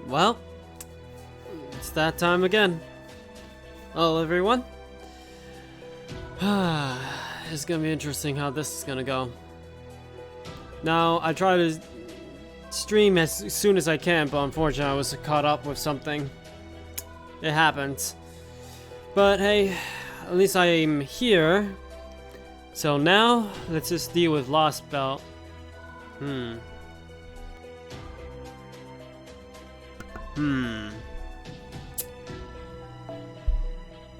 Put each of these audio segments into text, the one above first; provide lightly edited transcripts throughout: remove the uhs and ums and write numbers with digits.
Well, it's that time again. Hello, everyone. It's gonna be interesting how this is gonna go. Now, I try to stream as soon as I can, but unfortunately I was caught up with something. It happens. But hey, at least I am here. So now, let's just deal with Lost Belt.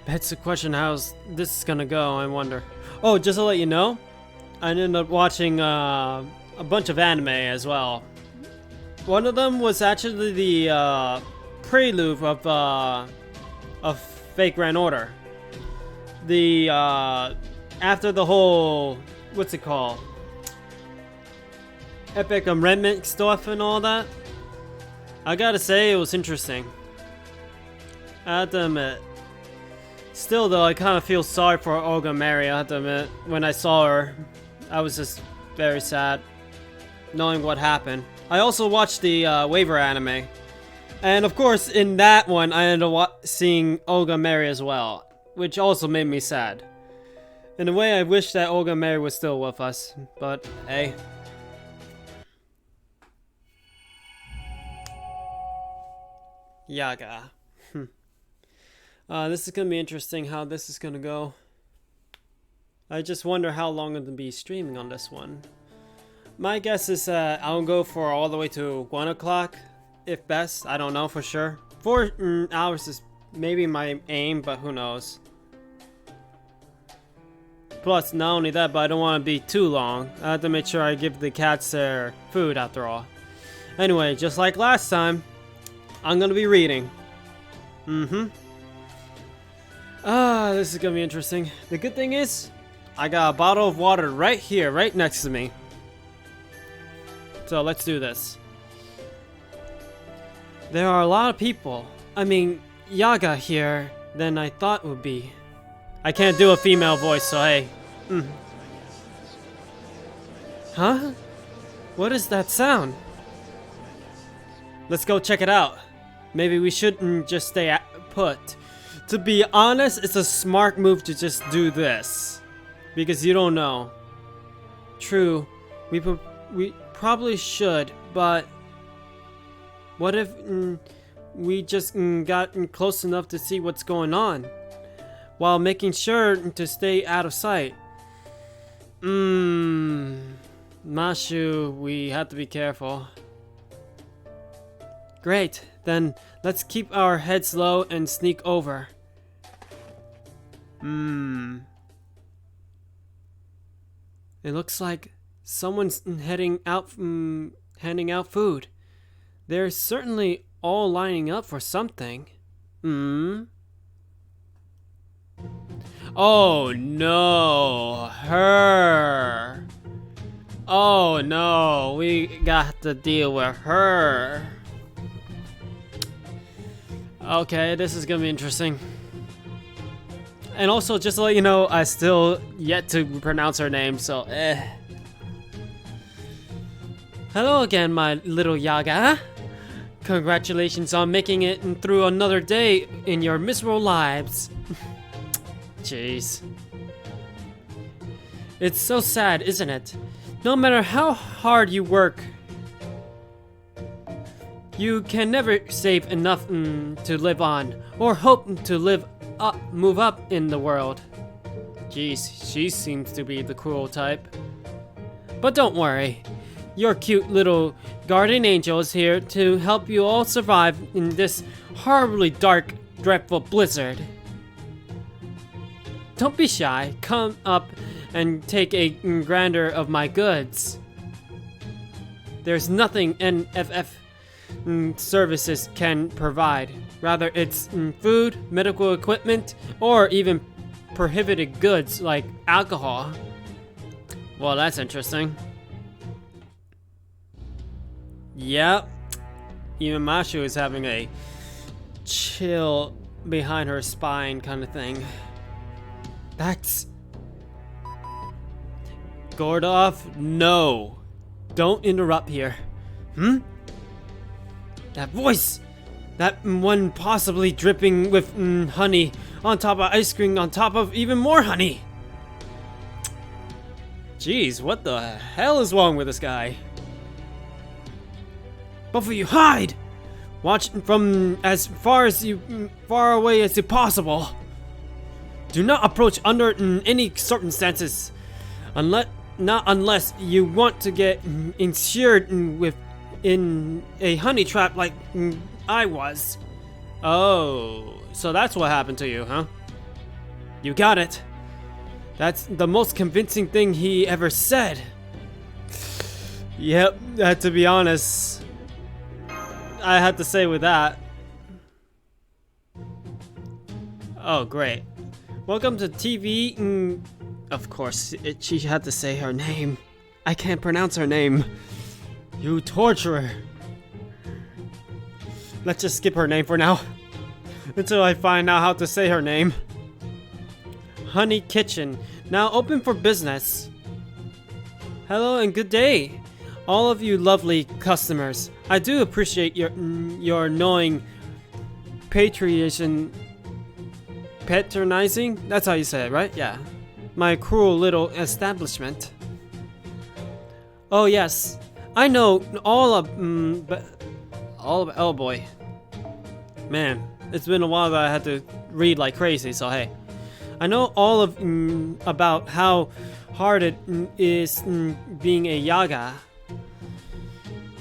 That's the question, how's this gonna go, I wonder. Oh, just to let you know, I ended up watching a bunch of anime as well. One of them was actually the prelude of Fake Grand Order. The after the whole, what's it called? Epic Amendment stuff and all that. I gotta say, it was interesting. I have to admit. Still though, I kind of feel sorry for Olga Mary, I have to admit. When I saw her, I was just very sad, knowing what happened. I also watched the Waiver anime. And of course, in that one, I ended up seeing Olga Mary as well, which also made me sad. In a way, I wish that Olga Mary was still with us, but hey. Yaga. This is gonna be interesting how this is gonna go. I just wonder how long I'm gonna be streaming on this one. My guess is I'll go for all the way to 1 o'clock, if best. I don't know for sure. 4 hours is maybe my aim, but who knows. Plus, not only that, but I don't want to be too long. I have to make sure I give the cats their food after all. Anyway, just like last time, I'm gonna be reading. This is gonna be interesting. The good thing is, I got a bottle of water right here, right next to me. So let's do this. There are a lot of people, I mean, Yaga here than I thought would be. I can't do a female voice, so hey. Huh? What is that sound? Let's go check it out. Maybe we shouldn't just stay put. To be honest, it's a smart move to just do this. Because you don't know. True, we probably should, but what if we just got close enough to see what's going on, while making sure to stay out of sight? Mashu, we have to be careful. Great, then let's keep our heads low and sneak over. It looks like someone's handing out food. They're certainly all lining up for something. Oh no, her. Oh no, we got to deal with her. Okay, this is gonna be interesting. And also, just to let you know, I still yet to pronounce her name, so Hello again, my little Yaga. Congratulations on making it through another day in your miserable lives. Jeez. It's so sad, isn't it? No matter how hard you work, you can never save enough to live on, or hope to move up in the world. Jeez, she seems to be the cruel type. But don't worry, your cute little guardian angel is here to help you all survive in this horribly dark, dreadful blizzard. Don't be shy, come up and take a grander of my goods. There's nothing NFF services can provide. Rather, it's food, medical equipment, or even prohibited goods like alcohol. Well, that's interesting. Yep. Even Mashu is having a chill behind her spine kind of thing. That's... Gordov, no. Don't interrupt here. That voice! That one possibly dripping with honey on top of ice cream on top of even more honey. Jeez, what the hell is wrong with this guy? Both of you, hide! Watch from as far away as possible. Do not approach under any circumstances, unless you want to get insured in a honey trap like I was. Oh, so that's what happened to you, huh? You got it. That's the most convincing thing he ever said. Yep, to be honest, I had to say with that. Oh, great. Welcome to TV. Of course, she had to say her name. I can't pronounce her name. You torturer. Let's just skip her name for now. Until I find out how to say her name. Honey Kitchen, now open for business. Hello and good day, all of you lovely customers. I do appreciate your knowing patronizing. That's how you say it, right? Yeah. My cruel little establishment. Oh yes, I know all of. Oh boy, man, it's been a while that I had to read like crazy. So hey. I know all of about how hard it is being a Yaga.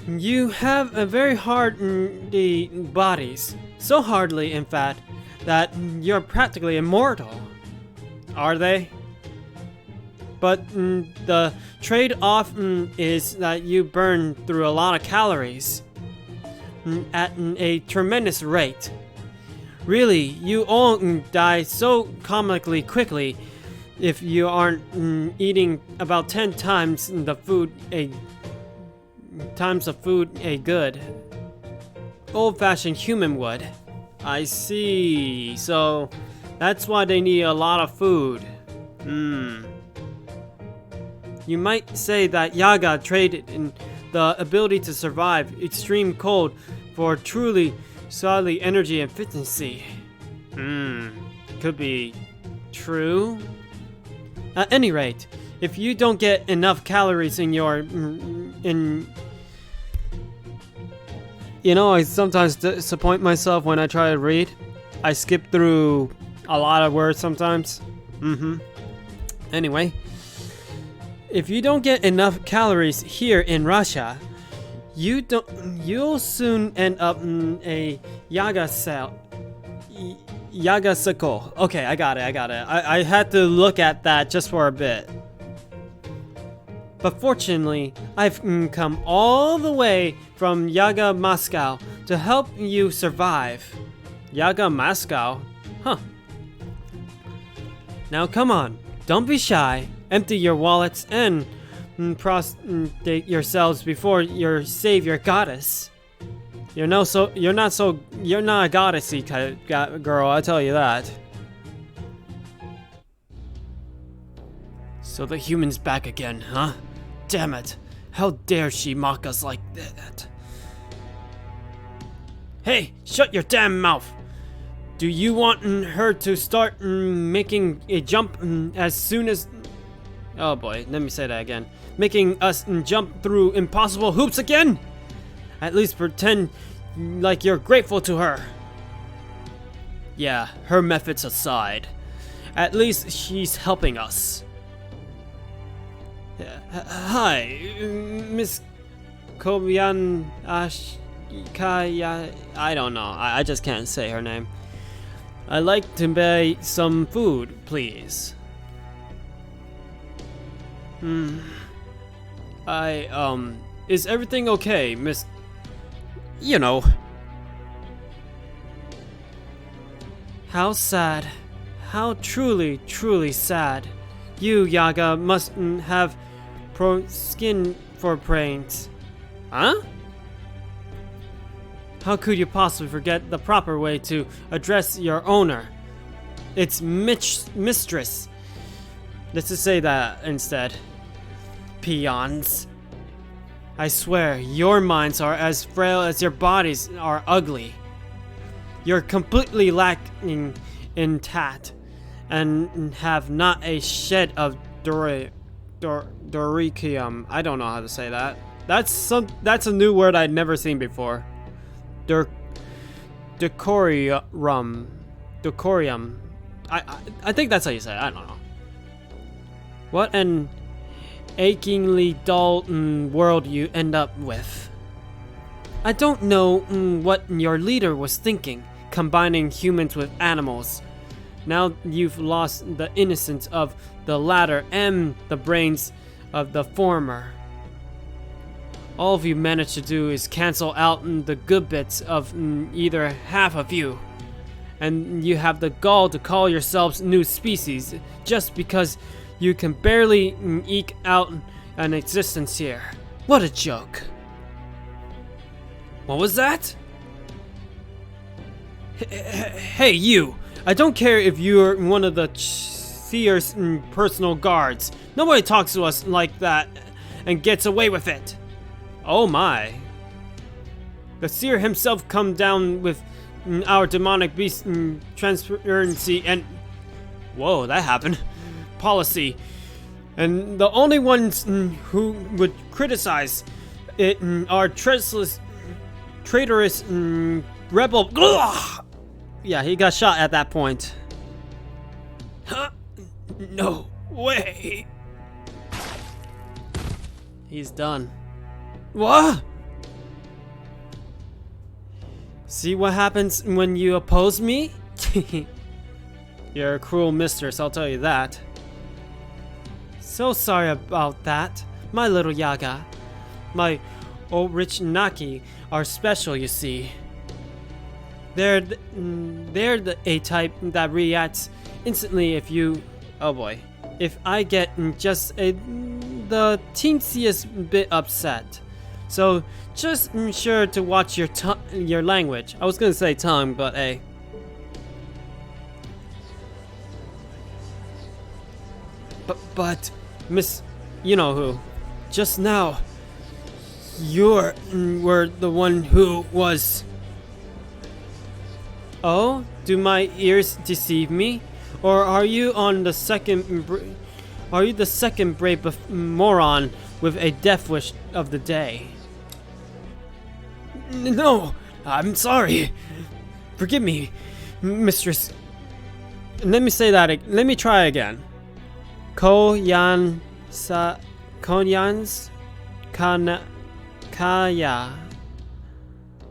You have a very hard bodies, so hardly in fact that you're practically immortal. Are they? But the trade-off is that you burn through a lot of calories at a tremendous rate. Really, you all die so comically quickly if you aren't eating about 10 times the food a good old-fashioned human would. I see. So that's why they need a lot of food. You might say that Yaga traded in the ability to survive extreme cold for truly solid energy and efficiency. Could be true. At any rate, if you don't get enough calories in your I sometimes disappoint myself when I try to read. I skip through a lot of words sometimes. Anyway, if you don't get enough calories here in Russia, you'll soon end up in a Yaga circle. Okay, I got it. I had to look at that just for a bit. But fortunately, I've come all the way from Yaga Moscow to help you survive. Yaga Moscow? Huh. Now come on, don't be shy. Empty your wallets and prostrate yourselves before your savior goddess. You're not a goddessy girl, I'll tell you that. So the human's back again, huh? Damn it. How dare she mock us like that? Hey, shut your damn mouth. Do you want her to start making a jump as soon as... Oh boy, let me say that again. Making us jump through impossible hoops again? At least pretend like you're grateful to her. Yeah, her methods aside. At least she's helping us. Hi, Miss Kobian Ashkaya. I don't know. I just can't say her name. I'd like to buy some food, please. Is everything okay, Miss... You know. How sad. How truly, truly sad. You, Yaga, must have skin for brains. Huh? How could you possibly forget the proper way to address your owner? It's mistress. Let's just say that instead. Peons. I swear, your minds are as frail as your bodies are ugly. You're completely lacking in tact and have not a shed of doricium. I don't know how to say that. That's a new word I'd never seen before. Decorium. Decorium. I think that's how you say it. I don't know. What an achingly dull world you end up with. I don't know what your leader was thinking, combining humans with animals. Now you've lost the innocence of the latter and the brains of the former. All you managed to do is cancel out the good bits of either half of you. And you have the gall to call yourselves new species just because you can barely eke out an existence here. What a joke. What was that? Hey, you! I don't care if you're one of the Seer's personal guards. Nobody talks to us like that and gets away with it. Oh my. The Seer himself come down with our demonic beast transparency and... Whoa, that happened. Policy. And the only ones who would criticize it are traitorous rebel... Ugh! Yeah, he got shot at that point. Huh? No way. He's done. What? See what happens when you oppose me? You're a cruel mistress, I'll tell you that. So sorry about that, my little Yaga. My Orichnaki are special, you see. They're the A-type that reacts instantly if you... Oh boy. If I get just the teensiest bit upset. So just sure to watch your language. I was gonna say tongue, but hey. But Miss, you know who? Just now, you were the one who was. Oh, do my ears deceive me, or are you the second brave moron with a death wish of the day? No, I'm sorry. Forgive me, mistress. Let me say that. Let me try again. Kaya.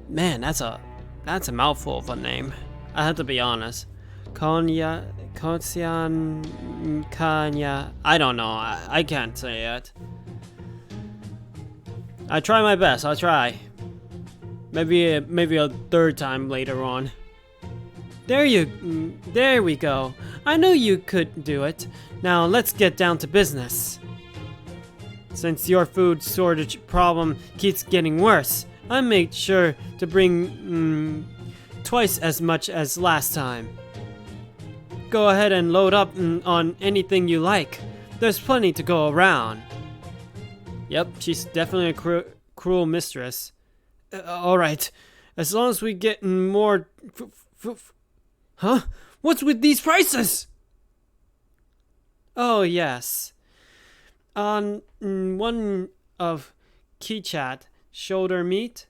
Man, that's a mouthful of a name. I have to be honest. Kanya. I don't know. I can't say it. I try my best. I'll try. Maybe a third time later on. There we go. I knew you could do it. Now let's get down to business. Since your food shortage problem keeps getting worse, I made sure to bring twice as much as last time. Go ahead and load up on anything you like. There's plenty to go around. Yep, she's definitely a cruel mistress. Alright, as long as we get more... Huh? What's with these prices? Oh, yes. On one of Keychat shoulder meat,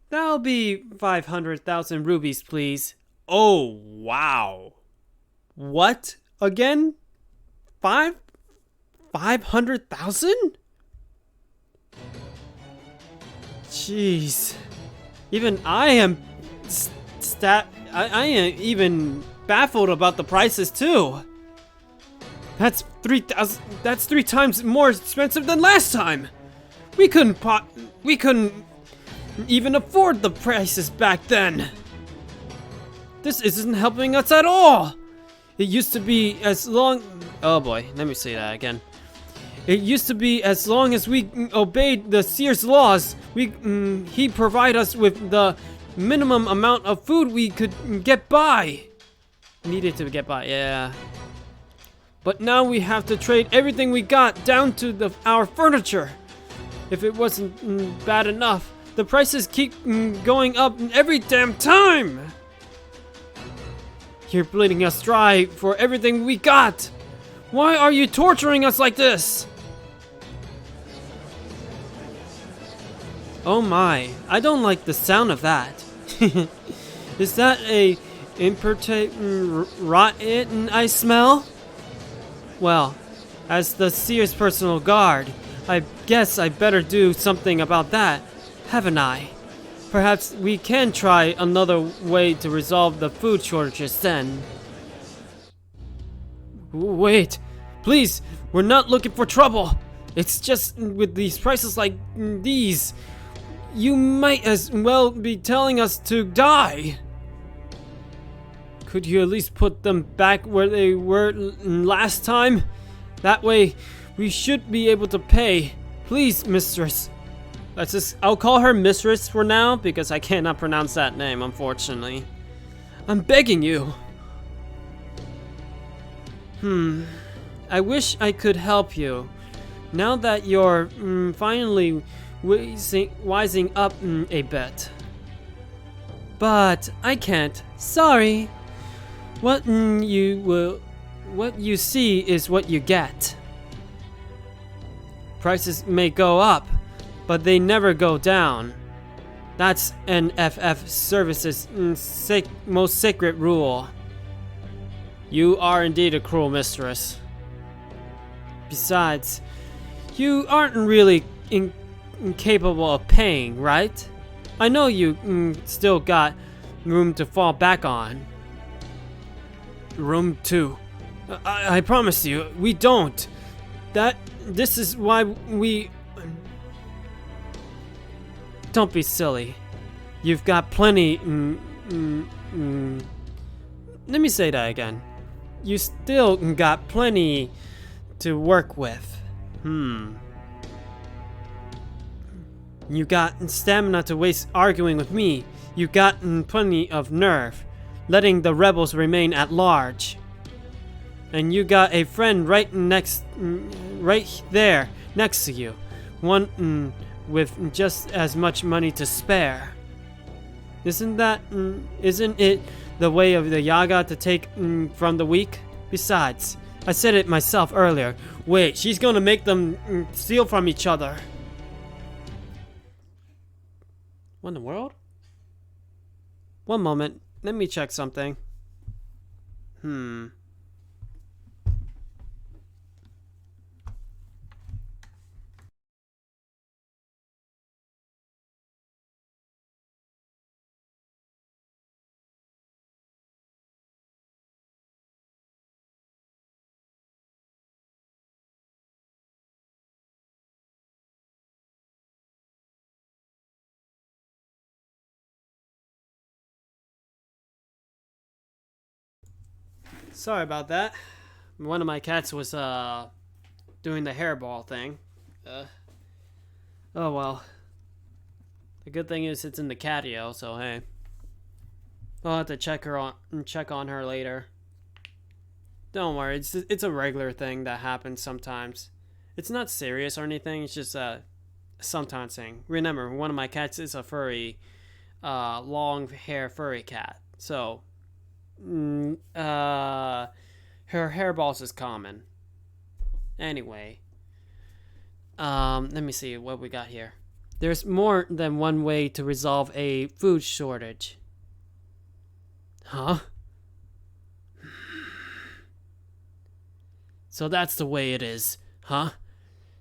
that'll be 500,000 rubies, please. Oh, wow. What? Again? 500,000? Jeez. Even I am I am even baffled about the prices too. That's 3,000. That's 3 times more expensive than last time. We couldn't even afford the prices back then. This isn't helping us at all. It used to be as long... Oh boy, let me say that again. It used to be as long as we obeyed the Seer's laws, he provide us with the minimum amount of food we could get by. Needed to get by, yeah. But now we have to trade everything we got down to our furniture. If it wasn't bad enough, the prices keep going up every damn time. You're bleeding us dry for everything we got! Why are you torturing us like this? Oh my, I don't like the sound of that. Is that a rotten I smell? Well, as the Seer's personal guard, I guess I better do something about that, haven't I? Perhaps we can try another way to resolve the food shortages then. Wait, please, we're not looking for trouble. It's just with these prices like these, you might as well be telling us to die. Could you at least put them back where they were last time? That way, we should be able to pay. Please, mistress. I'll call her mistress for now because I cannot pronounce that name, unfortunately. I'm begging you. I wish I could help you. Now that you're finally wising up a bit. But I can't. Sorry. What you see is what you get. Prices may go up, but they never go down. That's NFF Service's most sacred rule. You are indeed a cruel mistress. Besides, you aren't really incapable of paying, right? I know you still got room to fall back on. Room 2. I promise you, we don't. This is why we... Don't be silly. You've got plenty... Let me say that again. You still got plenty to work with. You got stamina to waste arguing with me. You got plenty of nerve, letting the rebels remain at large. And you got a friend right there next to you. One with just as much money to spare. Isn't it the way of the Yaga to take from the weak? Besides, I said it myself earlier. Wait, she's gonna make them steal from each other. What in the world? One moment, let me check something. Sorry about that. One of my cats was doing the hairball thing. Oh well. The good thing is it's in the catio, so hey. I'll have to check on her later. Don't worry, it's a regular thing that happens sometimes. It's not serious or anything, it's just a sometimes thing. Remember, one of my cats is a furry, long hair furry cat. So her hairballs is common. Anyway, let me see what we got here. There's more than one way to resolve a food shortage. Huh? So that's the way it is, huh?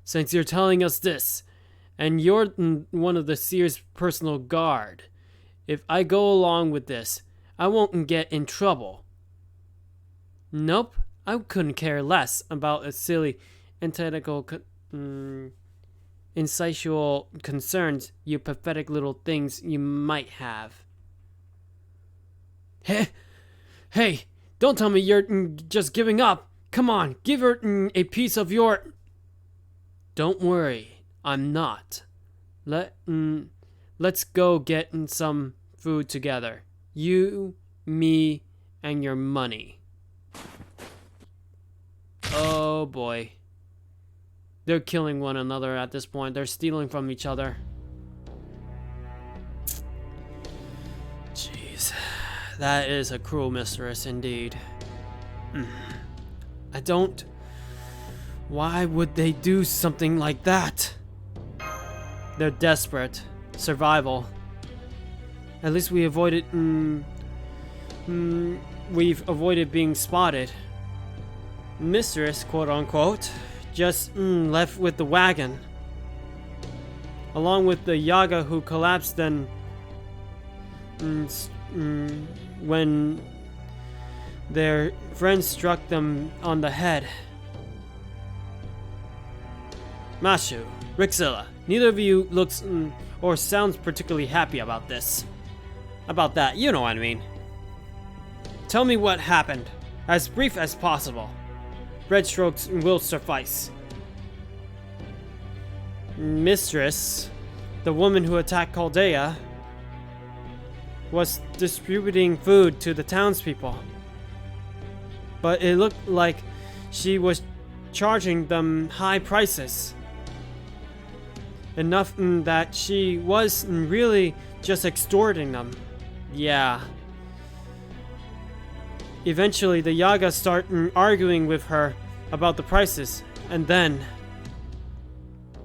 Since you're telling us this, and you're one of the Seer's personal guard, if I go along with this, I won't get in trouble. Nope, I couldn't care less about a silly, antithetical, insatiable concerns, you pathetic little things you might have. Hey, don't tell me you're just giving up. Come on, give her a piece of your... Don't worry, I'm not. Let's go get some food together. You, me, and your money. Oh boy. They're killing one another at this point. They're stealing from each other. Jeez. That is a cruel mistress indeed. I don't... Why would they do something like that? They're desperate. Survival. At least we avoided... we've avoided being spotted. Mistress, quote-unquote, just left with the wagon. Along with the Yaga who collapsed then... when their friends struck them on the head. Mashu, Rixilla, neither of you looks or sounds particularly happy about this. About that, you know what I mean. Tell me what happened, as brief as possible. Red strokes will suffice. Mistress, the woman who attacked Chaldea, was distributing food to the townspeople. But it looked like she was charging them high prices. Enough that she was really just extorting them. Yeah. Eventually, the Yaga start arguing with her about the prices, and then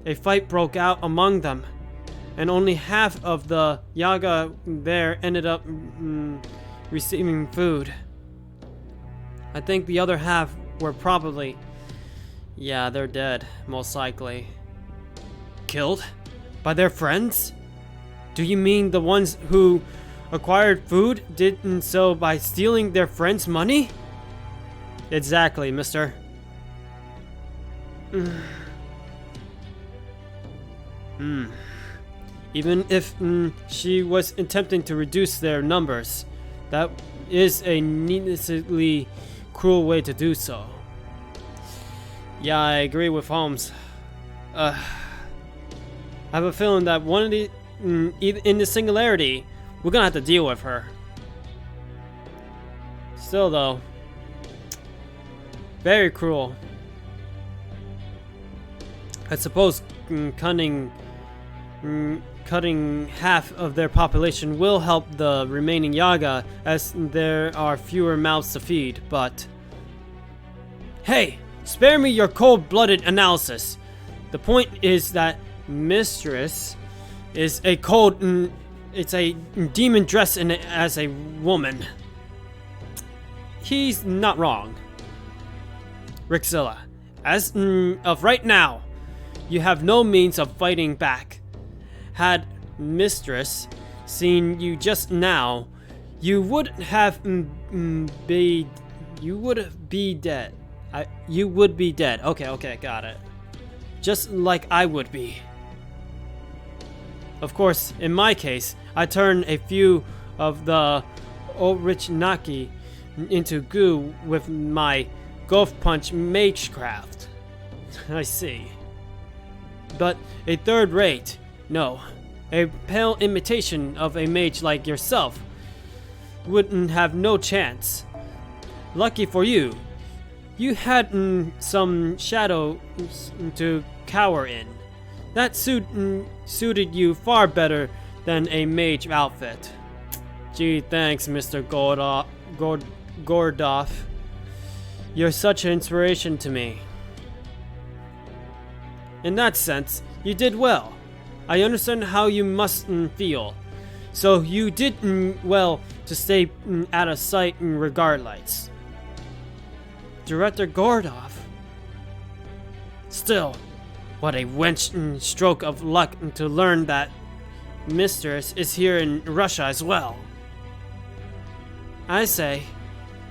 a fight broke out among them, and only half of the Yaga there ended up receiving food. I think the other half were probably... Yeah, they're dead, most likely. Killed? By their friends? Do you mean the ones who acquired food did so by stealing their friends' money? Exactly, mister. Even if she was attempting to reduce their numbers, that is a needlessly cruel way to do so. Yeah, I agree with Holmes. I have a feeling that one of the in the singularity, we're gonna have to deal with her. Still though, very cruel. I suppose cutting half of their population will help the remaining Yaga, as there are fewer mouths to feed, but... Hey! Spare me your cold-blooded analysis! The point is that Mistress is a it's a demon dressed as a woman. He's not wrong. Rixilla, as of right now, you have no means of fighting back. Had Mistress seen you just now, you would have be dead. You would be dead. Okay, got it. Just like I would be. Of course, in my case, I turn a few of the Orichnaki into goo with my Golf Punch magecraft. I see. But a third rate, no, a pale imitation of a mage like yourself wouldn't have no chance. Lucky for you, you had some shadow to cower in. That suited you far better than a mage outfit. Gee, thanks, Mr. Gordoff. You're such an inspiration to me. In that sense, you did well. I understand how you must feel. So you did well to stay out of sight regardless. Director Gordoff. Still, what a wench stroke of luck to learn that Mistress is here in Russia as well. I say,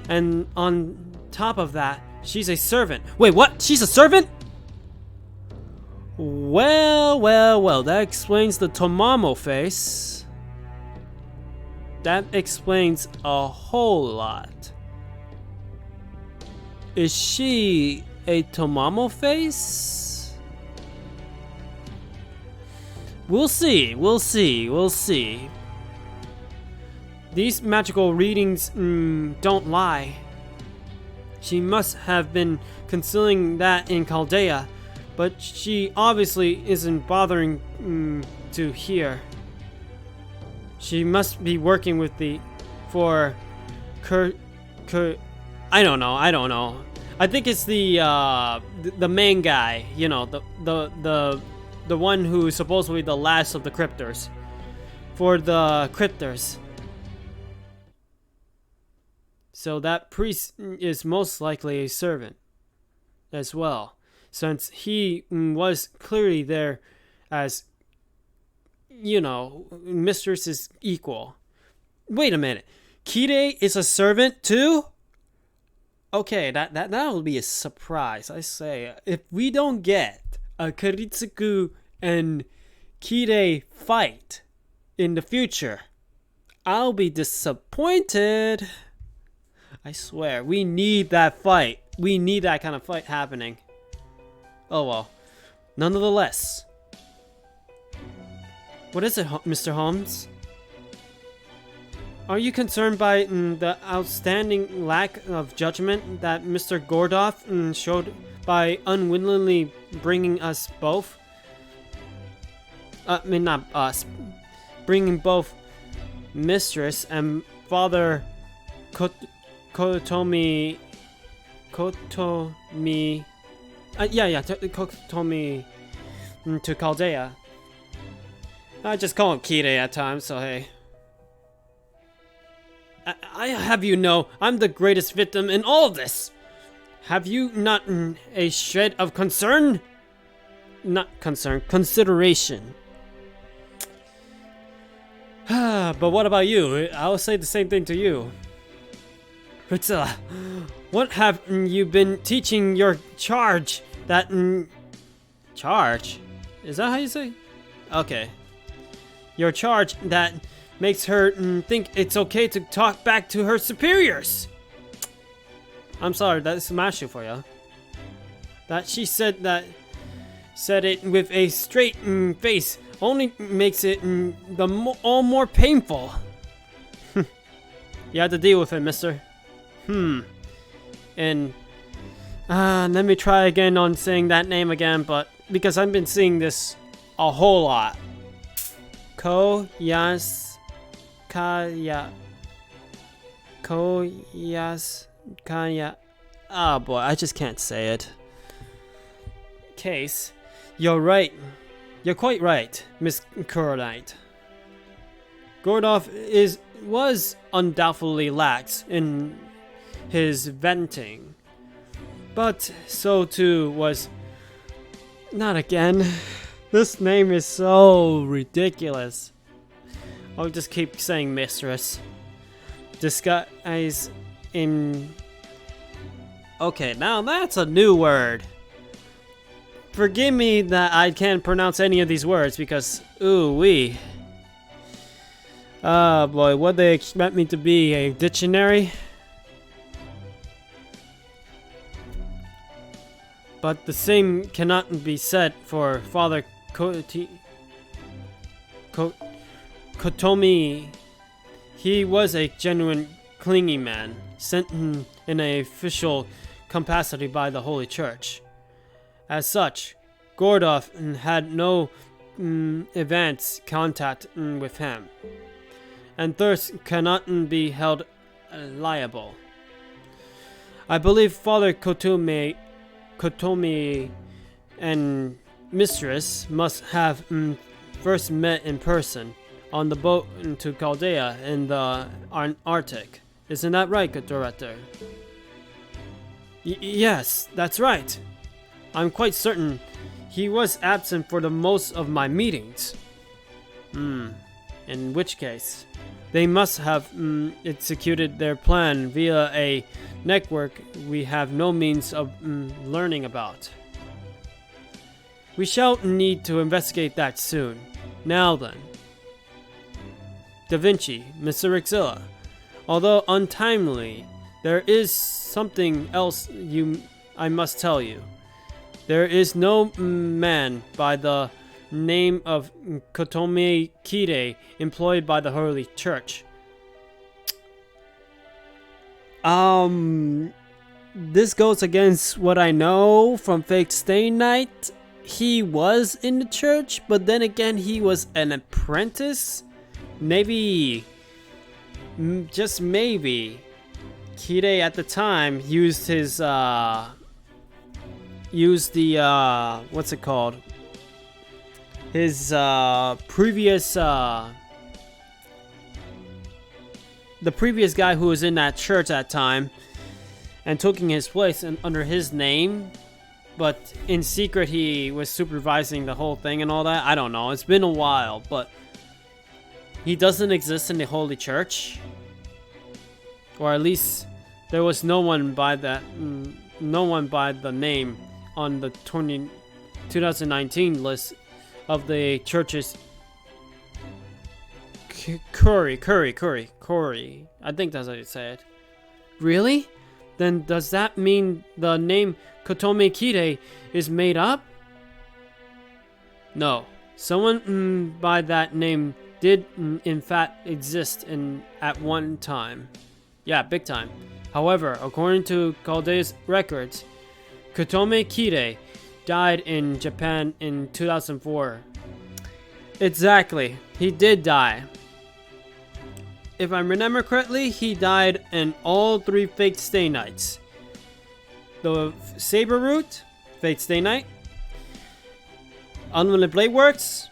and on top of that, she's a servant. Wait, what? She's a servant? Well, that explains the Tomamo face. That explains a whole lot. Is she a Tomamo face? We'll see. These magical readings don't lie. She must have been concealing that in Chaldea, but she obviously isn't bothering to hear. She must be working for I don't know. I think it's the main guy. You know, the one who's supposedly the last of the cryptors. For the cryptors. So that priest is most likely a servant as well, since he was clearly there as, you know, mistress's equal. Wait a minute. Kide is a servant too? Okay, that will be a surprise, I say. If we don't get a Kiritsuku and Kide fight in the future, I'll be disappointed. I swear, we need that fight. We need that kind of fight happening. Oh well. Nonetheless. What is it, Mr. Holmes? Are you concerned by the outstanding lack of judgment that Mr. Gordoff showed by unwillingly bringing us both? Not us. Bringing both Mistress and Father Kotomi... Kotomi to Chaldea. I just call him Kide at times, so hey. I have you know, I'm the greatest victim in all of this. Have you not a shred of concern? Not concern, consideration. But what about you? I'll say the same thing to you. Priscilla, what have you been teaching your charge that... charge? Is that how you say? Okay. Your charge that makes her think it's okay to talk back to her superiors. I'm sorry, that's Mashu for you. That she said it with a straight face only makes it all more painful. You have to deal with it, mister. And let me try again on saying that name again, but because I've been seeing this a whole lot. Koyaskaya. Oh boy, I just can't say it. Case, you're right. You're quite right, Miss Kuronite. Gordoff was undoubtedly lax in his venting, but so too was... Not again. This name is so ridiculous. I'll just keep saying mistress. Disguise in... Okay, now that's a new word. Forgive me that I can't pronounce any of these words because... Ooh-wee. Ah, boy, what they expect me to be, a dictionary? But the same cannot be said for Father Kotomi. He was a genuine clingy man, sent in an official capacity by the Holy Church. As such, Gordoff had no advance contact with him, and thus cannot be held liable. I believe Father Kotomi and Mistress must have first met in person on the boat to Chaldea in the Arctic. Isn't that right, good director? Yes, that's right. I'm quite certain he was absent for the most of my meetings. In which case, they must have executed their plan via a network we have no means of learning about. We shall need to investigate that soon. Now then. Da Vinci, Mr. Rixilla. Although untimely, there is something else I must tell you. There is no man by the name of Kotomi Kide employed by the Holy Church. This goes against what I know from Fake Stay Night. He was in the church, but then again, he was an apprentice. Maybe, just maybe, Kide at the time used his what's it called? His previous the previous guy who was in that church at that time and taking his place under his name, but in secret he was supervising the whole thing and all that. I don't know. It's been a while, but he doesn't exist in the Holy Church, or at least there was no one by the name on the 2019 list of the church's Curry. I think that's how you say it. Really? Then does that mean the name Kotome Kide is made up? No. Someone by that name did in fact exist at one time. Yeah, big time. However, according to Caldea's records, Kotome Kide died in Japan in 2004. Exactly. He did die. If I remember correctly, he died in all 3 Fate Stay Nights. The Saber Root, Fate Stay Night, Unlimited Blade Works,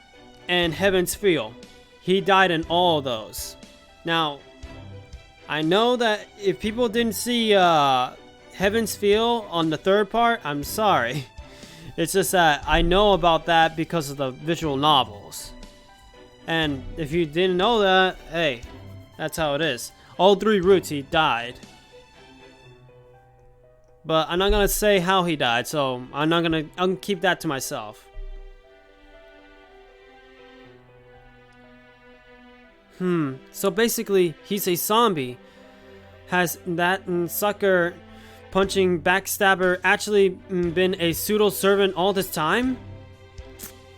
and Heaven's Feel. He died in all of those. Now, I know that if people didn't see Heaven's Feel on the 3rd part, I'm sorry. It's just that I know about that because of the visual novels. And if you didn't know that, hey, that's how it is. All 3 routes he died. But I'm not gonna say how he died, so I'm gonna keep that to myself. So basically, he's a zombie. Has that sucker punching backstabber actually been a pseudo servant all this time?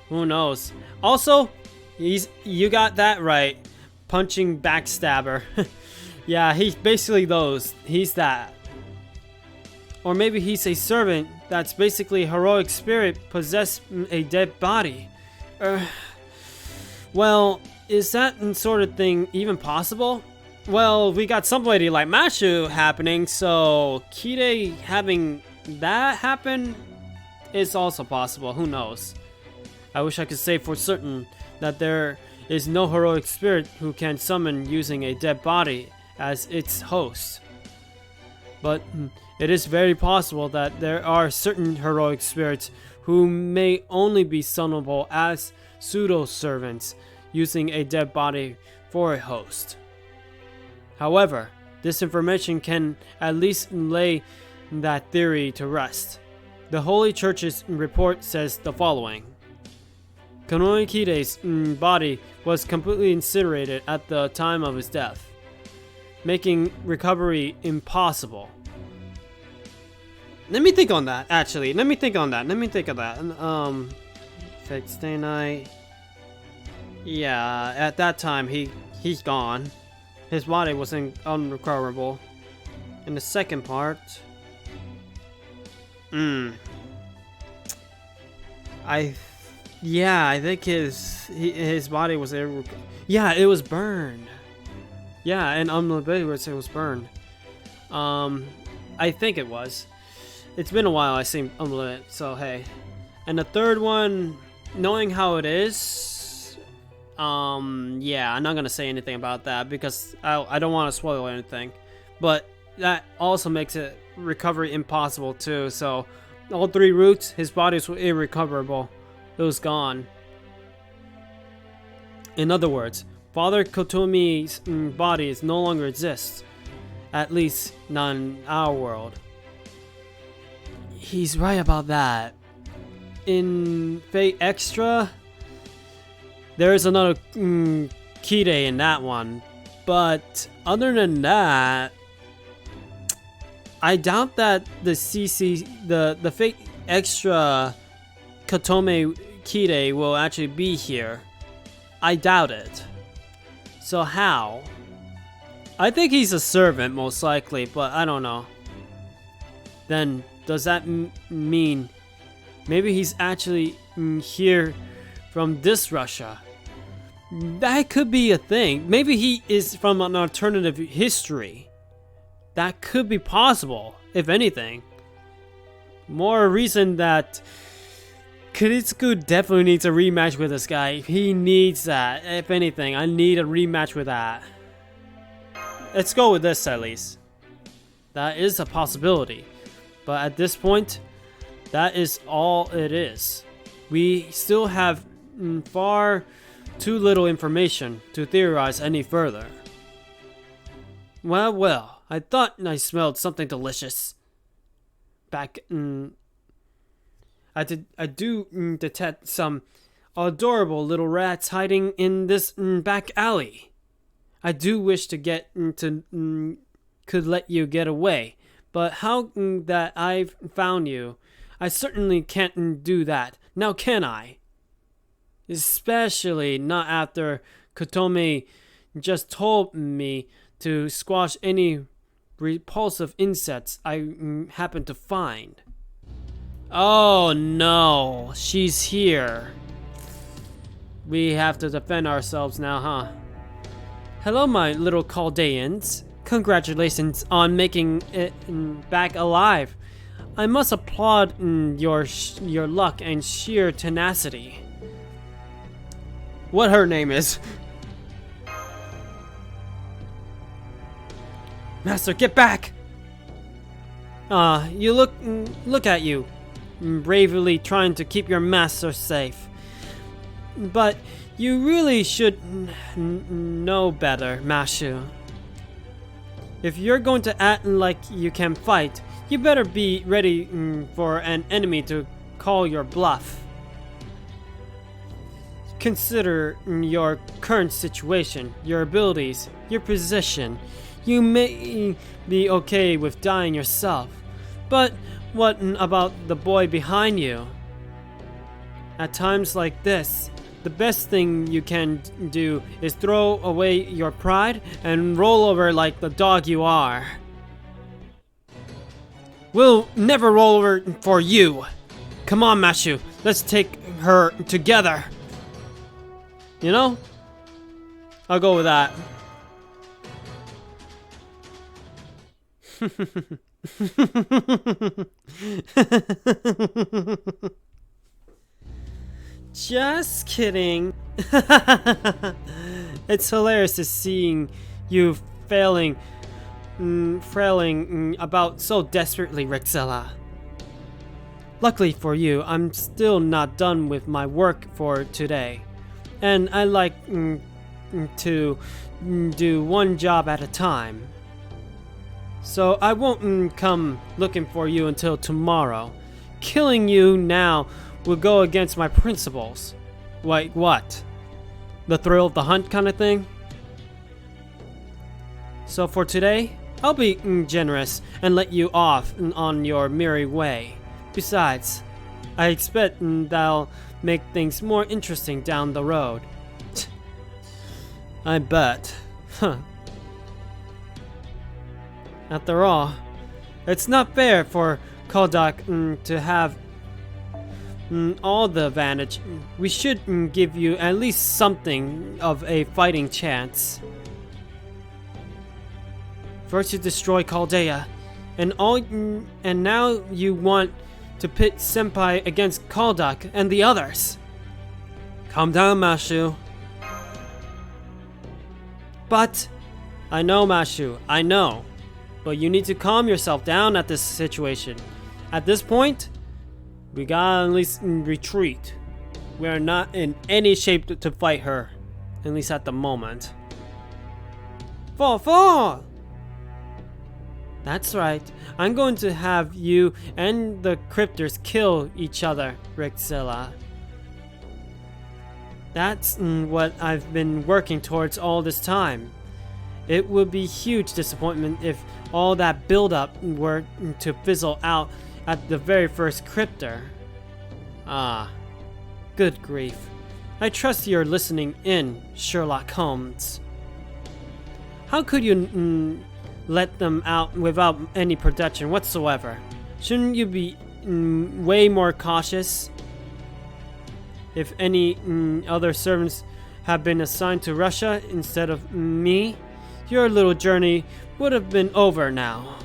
Who knows? Also, you got that right. Punching backstabber. Yeah, he's basically those. He's that. Or maybe he's a servant that's basically a heroic spirit possessed a dead body. Well, is that sort of thing even possible? Well, we got somebody like Mashu happening, so Kide having that happen is also possible. Who knows? I wish I could say for certain that there is no heroic spirit who can summon using a dead body as its host. But it is very possible that there are certain heroic spirits who may only be summonable as pseudo-servants using a dead body for a host. However, this information can at least lay that theory to rest. The Holy Church's report says the following. Kotome Kide's body was completely incinerated at the time of his death, making recovery impossible. Let me think on that, actually. Let me think of that. Fate Stay Night. Yeah, at that time, he's gone. His body was unrecoverable. In the second part... I think his body was... Yeah, it was burned. Yeah, and Unlimited Blade it was burned. I think it was. It's been a while I've seen Unlimited, so hey. And the third one, knowing how it is... yeah, I'm not gonna say anything about that because I don't want to spoil anything. But that also makes it recovery impossible too, so... All 3 routes, his bodies were irrecoverable. It was gone. In other words, Father Kotomi's body no longer exists. At least not in our world. He's right about that. In Fate Extra, there is another Kide in that one. But other than that, I doubt that the Fate Extra Kotome Kide will actually be here. I doubt it. So how? I think he's a servant most likely, but I don't know. Then does that mean maybe he's actually here from this Russia? That could be a thing. Maybe he is from an alternative history. that could be possible, if anything. More reason that Kiritsuku definitely needs a rematch with this guy. He needs that. If anything, I need a rematch with that. Let's go with this at least. That is a possibility. But at this point, that is all it is. We still have far too little information to theorize any further. Well, I thought I smelled something delicious. I do detect some adorable little rats hiding in this back alley. I do wish to could let you get away, but how that I've found you, I certainly can't do that. Now can I? Especially not after Kotomi just told me to squash any repulsive insects I happen to find. Oh no, she's here. We have to defend ourselves now, huh? Hello, my little Chaldeans. Congratulations on making it back alive. I must applaud your luck and sheer tenacity. What her name is? Master, get back! You look at you, bravely trying to keep your master safe. But you really should know better, Mashu. If you're going to act like you can fight, you better be ready for an enemy to call your bluff. Consider your current situation, your abilities, your position. You may be okay with dying yourself, but what about the boy behind you? At times like this, the best thing you can do is throw away your pride and roll over like the dog you are. We'll never roll over for you. Come on, Mashu, let's take her together. You know? I'll go with that. Just kidding. It's hilarious to seeing you frailing about so desperately, Rexella. Luckily for you, I'm still not done with my work for today, and I like to do one job at a time. So I won't come looking for you until tomorrow. Killing you now will go against my principles. Like what? The thrill of the hunt kind of thing? So for today, I'll be generous and let you off on your merry way. Besides, I expect that'll make things more interesting down the road. I bet. Huh. After all, it's not fair for Kodak to have all the advantage. We should give you at least something of a fighting chance. First you destroy Chaldea, and now you want to pit Senpai against Kaldak and the others. Calm down, Mashu. But I know, Mashu, I know. But you need to calm yourself down at this situation. At this point, we gotta at least retreat. We are not in any shape to fight her. At least at the moment. Fall! That's right. I'm going to have you and the cryptors kill each other, Rexilla. That's what I've been working towards all this time. It would be huge disappointment if all that build-up were to fizzle out at the very first cryptor. Ah, good grief. I trust you're listening in, Sherlock Holmes. How could you let them out without any protection whatsoever? Shouldn't you be way more cautious? If any other servants have been assigned to Russia instead of me, your little journey would have been over now.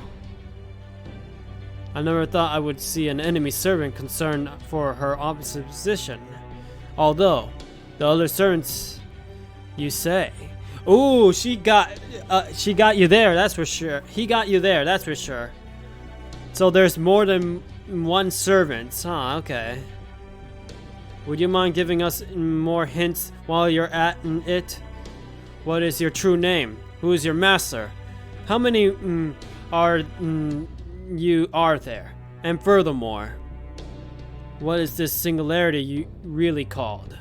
I never thought I would see an enemy servant concerned for her opposite position. Although, the other servants, you say. Ooh, she got you there, that's for sure. He got you there, that's for sure. So there's more than one servant, huh? Okay. Would you mind giving us more hints while you're at it? What is your true name? Who is your master? How many are there? And furthermore, what is this singularity you really called?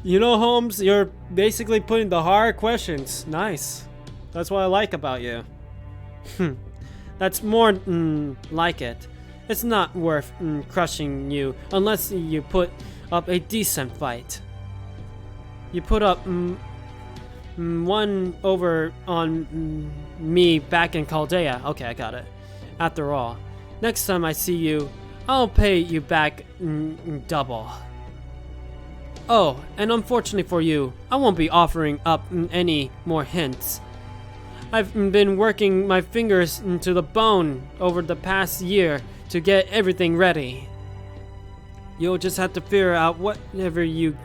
You know, Holmes, you're basically putting the hard questions. Nice. That's what I like about you. That's more like it. It's not worth crushing you unless you put up a decent fight. You put up one over on me back in Chaldea. Okay, I got it. After all, next time I see you, I'll pay you back double. Oh, and unfortunately for you, I won't be offering up any more hints. I've been working my fingers to the bone over the past year to get everything ready. You'll just have to figure out whatever you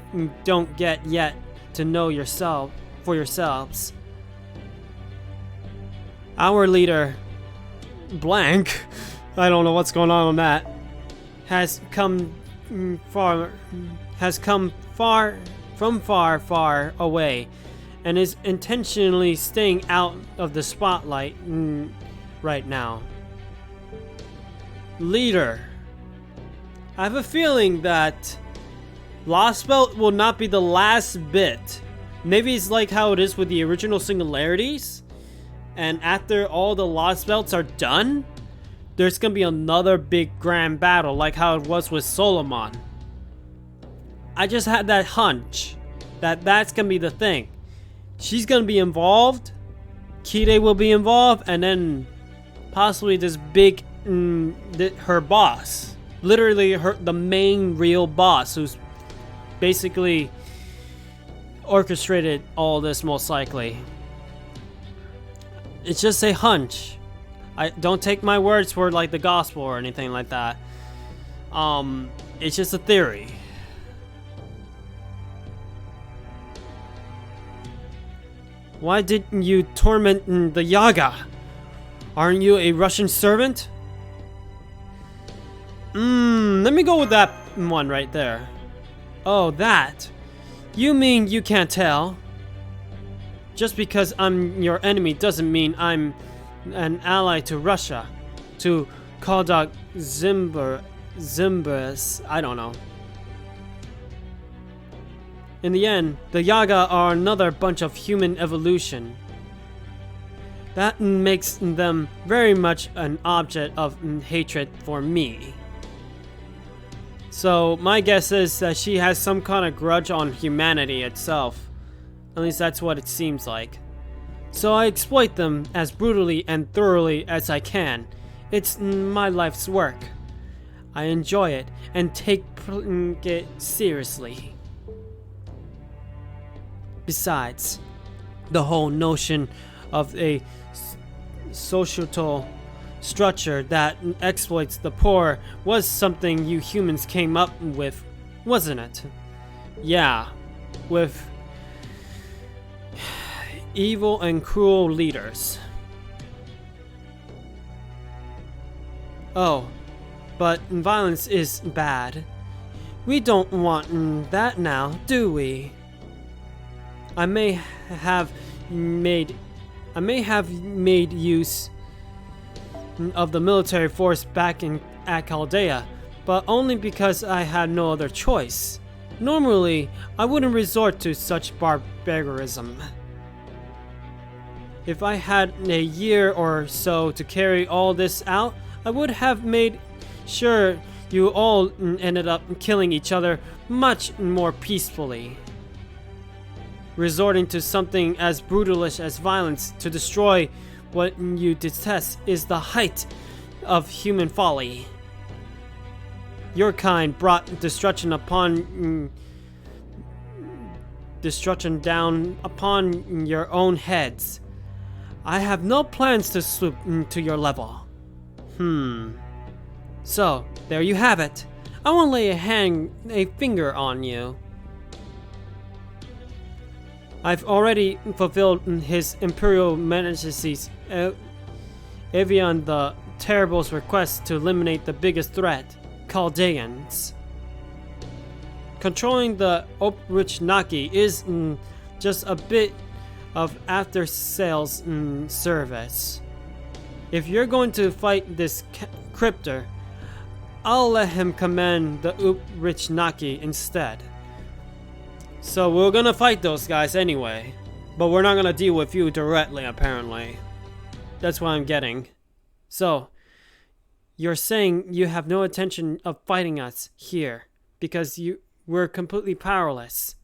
don't get yet to know yourself for yourselves. Our leader, blank, I don't know what's going on that, has come far away and is intentionally staying out of the spotlight right now. Leader, I have a feeling that Lost Belt will not be the last bit. Maybe it's like how it is with the original Singularities, and after all the Lost Belts are done, there's gonna be another big grand battle like how it was with Solomon. I just had that hunch that that's gonna be the thing. She's gonna be involved, Kide will be involved, and then possibly this big her boss, literally the main real boss, who's basically orchestrated all this most likely. It's just a hunch. I don't take my words for like the gospel or anything like that. It's just a theory. Why didn't you torment the Yaga? Aren't you a Russian servant? Let me go with that one right there. Oh, that. You mean you can't tell? Just because I'm your enemy doesn't mean I'm an ally to Russia. To Kaldak Zimbers, I don't know. In the end, the Yaga are another bunch of human evolution. That makes them very much an object of hatred for me. So my guess is that she has some kind of grudge on humanity itself. At least that's what it seems like. So I exploit them as brutally and thoroughly as I can. It's my life's work. I enjoy it and take it seriously. Besides, the whole notion of a societal structure that exploits the poor was something you humans came up with, wasn't it? Yeah, with evil and cruel leaders. Oh, but violence is bad. We don't want that now, do we? I may have made use of the military force back at Chaldea, but only because I had no other choice. Normally, I wouldn't resort to such barbarism. If I had a year or so to carry all this out, I would have made sure you all ended up killing each other much more peacefully. Resorting to something as brutalish as violence to destroy what you detest is the height of human folly. Your kind brought destruction upon destruction down upon your own heads. I have no plans to swoop to your level. So, there you have it. I won't lay a finger on you. I've already fulfilled His Imperial Majesty's Evian the Terrible's request to eliminate the biggest threat, Chaldeans. Controlling the Oprichnaki is just a bit of after-sales service. If you're going to fight this cryptor, I'll let him command the Oprichnaki instead. So we're gonna fight those guys anyway, but we're not gonna deal with you directly, apparently. That's what I'm getting. So, you're saying you have no intention of fighting us here because we're completely powerless.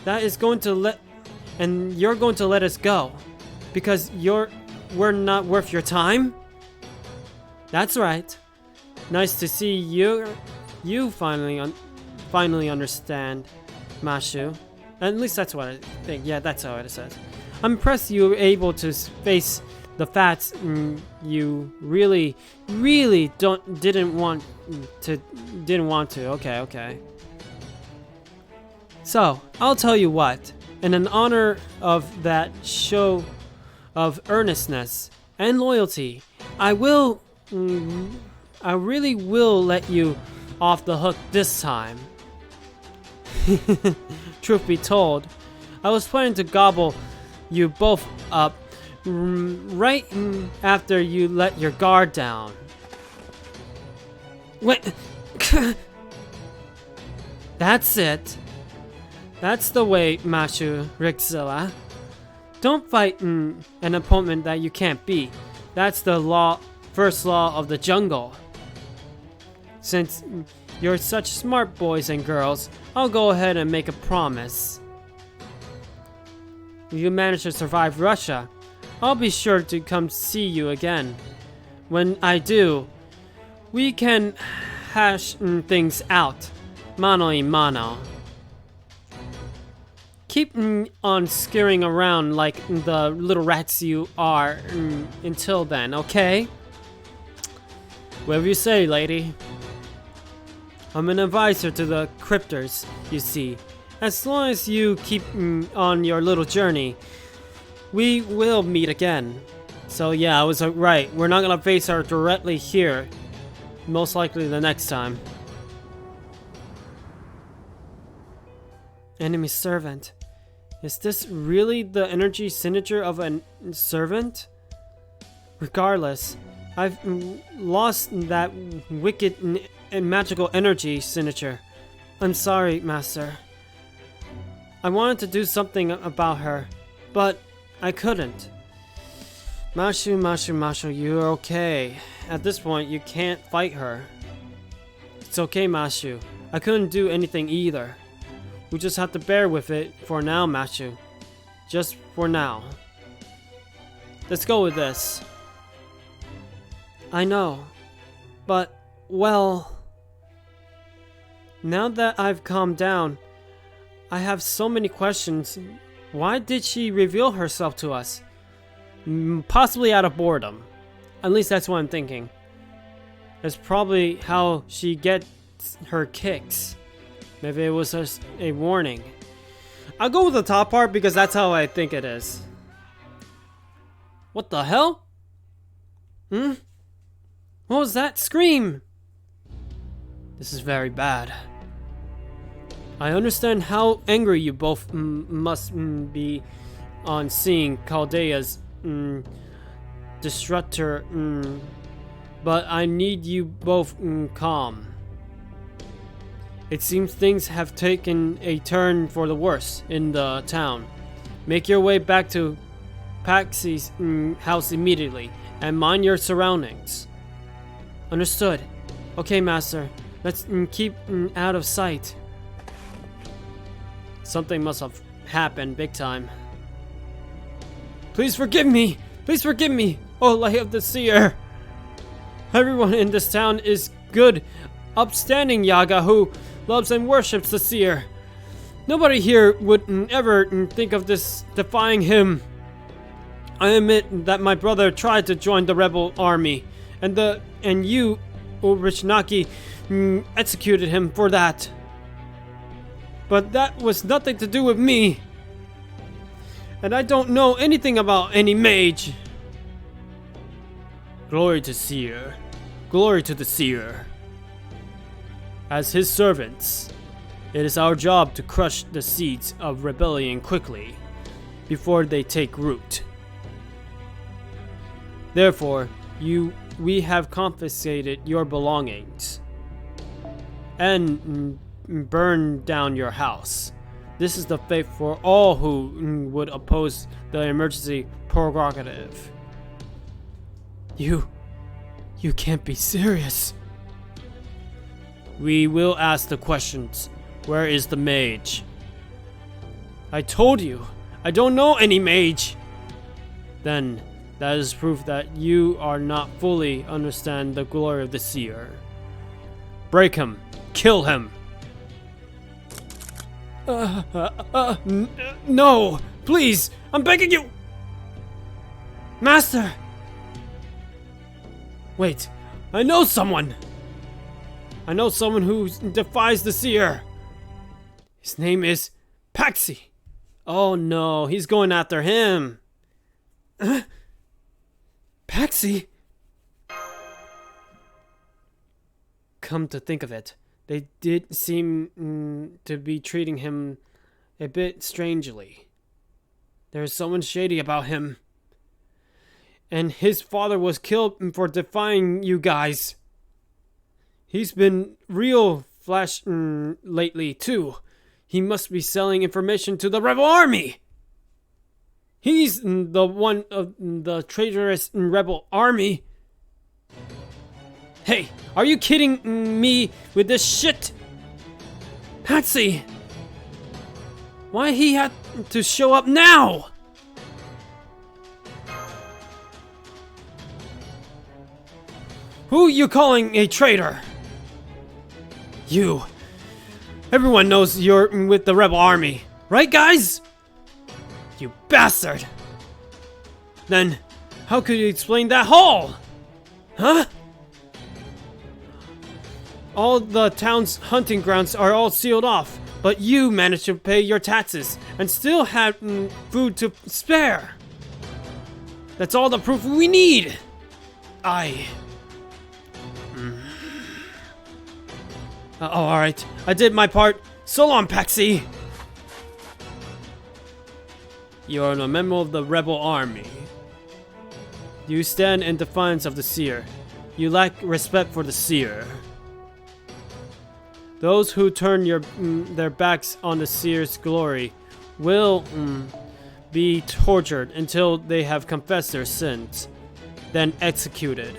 That is going to and you're going to let us go because we're not worth your time? That's right. Nice to see you finally understand, Mashu. At least that's what I think. Yeah, that's how it says. I'm impressed you were able to face the facts you really didn't want to. Okay. So, I'll tell you what. In honor of that show of earnestness and loyalty, I really will let you off the hook this time. Truth be told, I was planning to gobble you both up right after you let your guard down. Wait. That's it. That's the way, Mashu Rixilla. Don't fight an opponent that you can't beat. That's the first law of the jungle. Since you're such smart boys and girls, I'll go ahead and make a promise. If you manage to survive Russia, I'll be sure to come see you again. When I do, we can hash things out, mano a mano. Keep on scurrying around like the little rats you are until then, okay? Whatever you say, lady. I'm an advisor to the cryptors, you see. As long as you keep on your little journey, we will meet again. So yeah, I was right. We're not gonna face her directly here. Most likely the next time. Enemy servant. Is this really the energy signature of a servant? Regardless, I've lost that wicked and magical energy signature. I'm sorry, Master. I wanted to do something about her, but I couldn't. Mashu, you're okay. At this point, you can't fight her. It's okay, Mashu. I couldn't do anything either. We just have to bear with it for now, Mashu. Just for now. Let's go with this. I know. But, well... Now that I've calmed down, I have so many questions. Why did she reveal herself to us? Possibly out of boredom. At least that's what I'm thinking. That's probably how she gets her kicks. Maybe it was just a warning. I'll go with the top part because that's how I think it is. What the hell? What was that scream? This is very bad. I understand how angry you both must be on seeing Chaldea's destructor, but I need you both calm. It seems things have taken a turn for the worse in the town. Make your way back to Paxi's house immediately, and mind your surroundings. Understood. Okay, Master. Let's keep out of sight. Something must have happened big time. Please forgive me! Please forgive me! Oh, Light of the Seer! Everyone in this town is good, upstanding Yaga who loves and worships the Seer. Nobody here would ever think of this defying him. I admit that my brother tried to join the rebel army, and you, Urichnaki, executed him for that. But that was nothing to do with me. And I don't know anything about any mage. Glory to Seer. Glory to the Seer. As his servants, it is our job to crush the seeds of rebellion quickly, before they take root. Therefore, we have confiscated your belongings and burned down your house. This is the fate for all who would oppose the emergency prerogative. You can't be serious. We will ask the questions. Where is the mage? I told you, I don't know any mage. Then, that is proof that you are not fully understand the glory of the Seer. Break him. Kill him. No! Please! I'm begging you! Master! Wait, I know someone! I know someone who defies the Seer! His name is Paxi! Oh no, he's going after him! Paxi? Come to think of it, they did seem to be treating him a bit strangely. There's someone shady about him. And his father was killed for defying you guys. He's been real flash lately too. He must be selling information to the rebel army. He's the one of the traitorous rebel army. Hey, are you kidding me with this shit? Patsy! Why he had to show up now? Who you calling a traitor? You. Everyone knows you're with the rebel army, right guys? You bastard! Then, how could you explain that haul? Huh? All the town's hunting grounds are all sealed off, but you managed to pay your taxes and still have food to spare. That's all the proof we need. Alright. I did my part. So long, Paxi! You are a member of the rebel army. You stand in defiance of the Seer. You lack respect for the Seer. Those who turn their backs on the Seer's glory will be tortured until they have confessed their sins, then executed.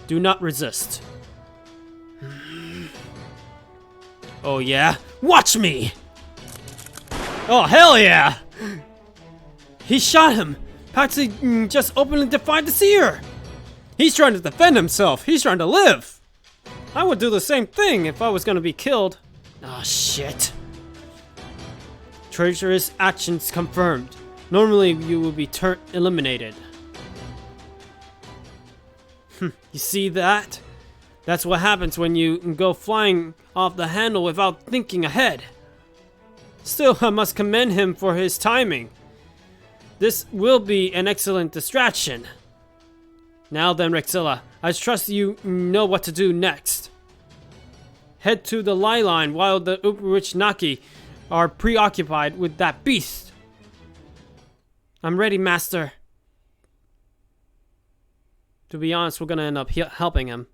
Do not resist. Oh yeah? Watch me! Oh hell yeah! He shot him! Patsy just openly defied the Seer! He's trying to defend himself! He's trying to live! I would do the same thing if I was gonna be killed. Oh shit. Traitorous actions confirmed. Normally you will be eliminated. You see that? That's what happens when you go flying off the handle without thinking ahead. Still, I must commend him for his timing. This will be an excellent distraction. Now then, Rexilla, I trust you know what to do next. Head to the lie line while the Upurichnaki are preoccupied with that beast. I'm ready, Master. To be honest, we're gonna end up helping him.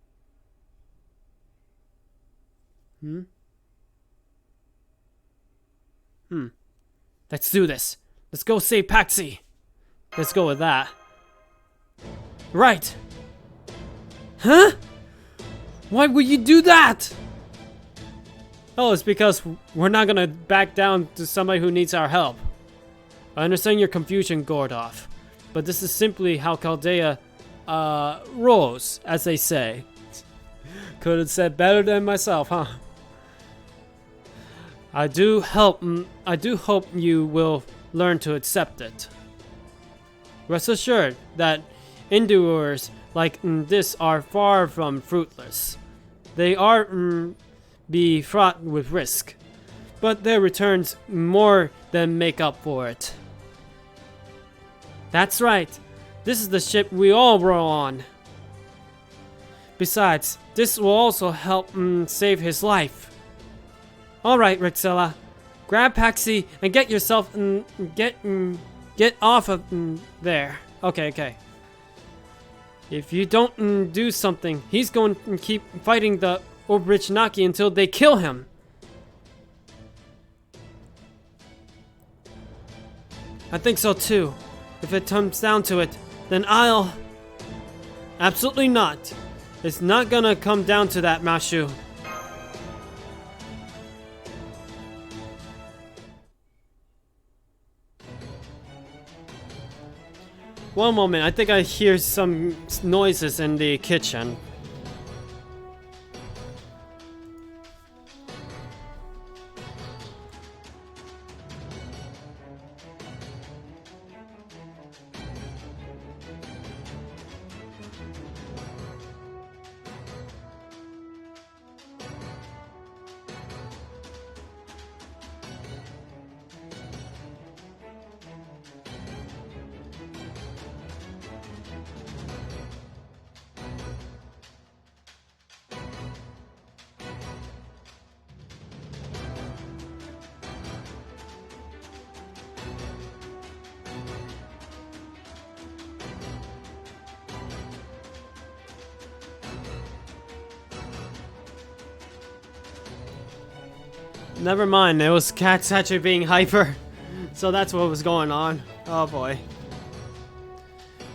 Let's do this. Let's go save Paxi. Let's go with that. Right. Huh? Why would you do that? Oh, it's because we're not gonna back down to somebody who needs our help. I understand your confusion, Gordov, but this is simply how Chaldea rolls, as they say. Could have said better than myself, huh? I do hope you will learn to accept it. Rest assured that endurers like this are far from fruitless. They are be fraught with risk, but their returns more than make up for it. That's right. This is the ship we all roll on. Besides, this will also help save his life. Alright, Rixella. Grab Paxi and get yourself get off of there. Okay. If you don't do something, he's going to keep fighting the Obrichnaki until they kill him. I think so too. If it comes down to it, then I'll... Absolutely not. It's not gonna come down to that, Mashu. One moment, I think I hear some noises in the kitchen. Never mind, it was cats actually being hyper. So that's what was going on. Oh boy.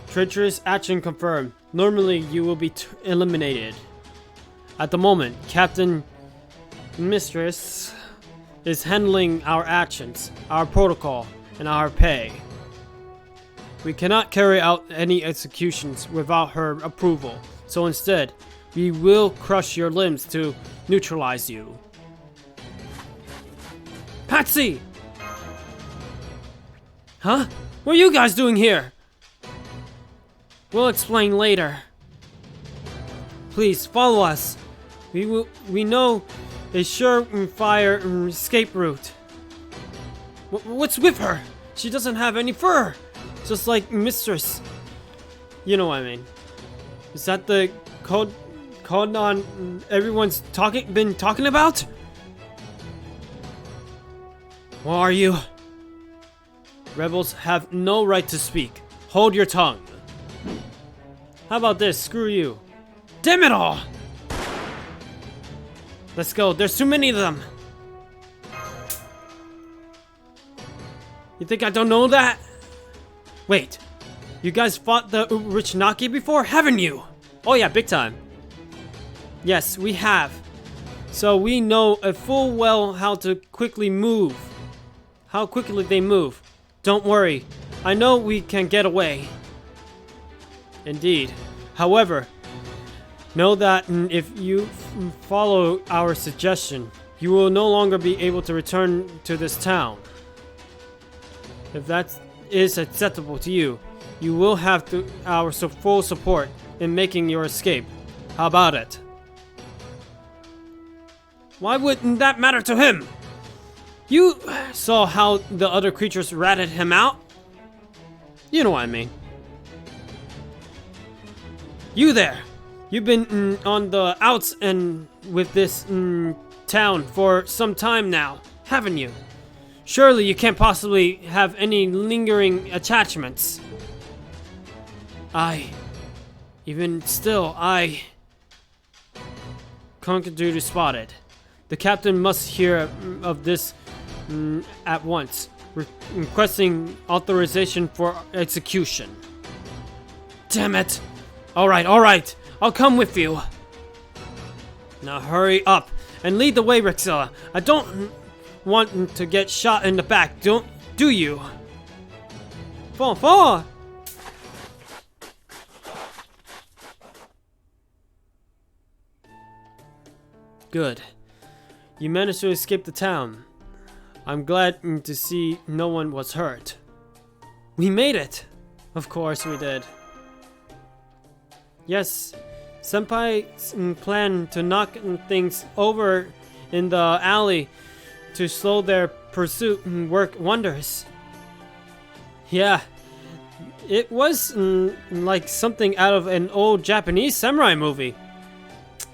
Treacherous action confirmed. Normally you will be eliminated. At the moment, Captain Mistress is handling our actions, our protocol, and our pay. We cannot carry out any executions without her approval, so instead, we will crush your limbs to neutralize you. Patsy! Huh? What are you guys doing here? We'll explain later. Please follow us. We know a surefire escape route. What's with her? She doesn't have any fur. Just like Mistress. You know what I mean. Is that the code on everyone's been talking about? What are you? Rebels have no right to speak. Hold your tongue. How about this? Screw you. Damn it all! Let's go. There's too many of them. You think I don't know that? Wait. You guys fought the Urichnaki before, haven't you? Oh yeah, big time. Yes, we have. So we know full well how to quickly move. How quickly they move. Don't worry. I know we can get away. Indeed. However, know that if you follow our suggestion, you will no longer be able to return to this town. If that is acceptable to you, you will have our full support in making your escape. How about it? Why wouldn't that matter to him? You saw how the other creatures ratted him out? You know what I mean. You there! You've been on the outs and with this town for some time now, haven't you? Surely you can't possibly have any lingering attachments. Even still, Conquer duty spotted. The captain must hear of this at once, requesting authorization for execution. Damn it! Alright, I'll come with you. Now hurry up and lead the way, Rixella. I don't want to get shot in the back, do you? Fall! Good. You managed to escape the town. I'm glad to see no one was hurt. We made it! Of course we did. Yes, Senpai's plan to knock things over in the alley to slow their pursuit work wonders. Yeah, it was like something out of an old Japanese samurai movie.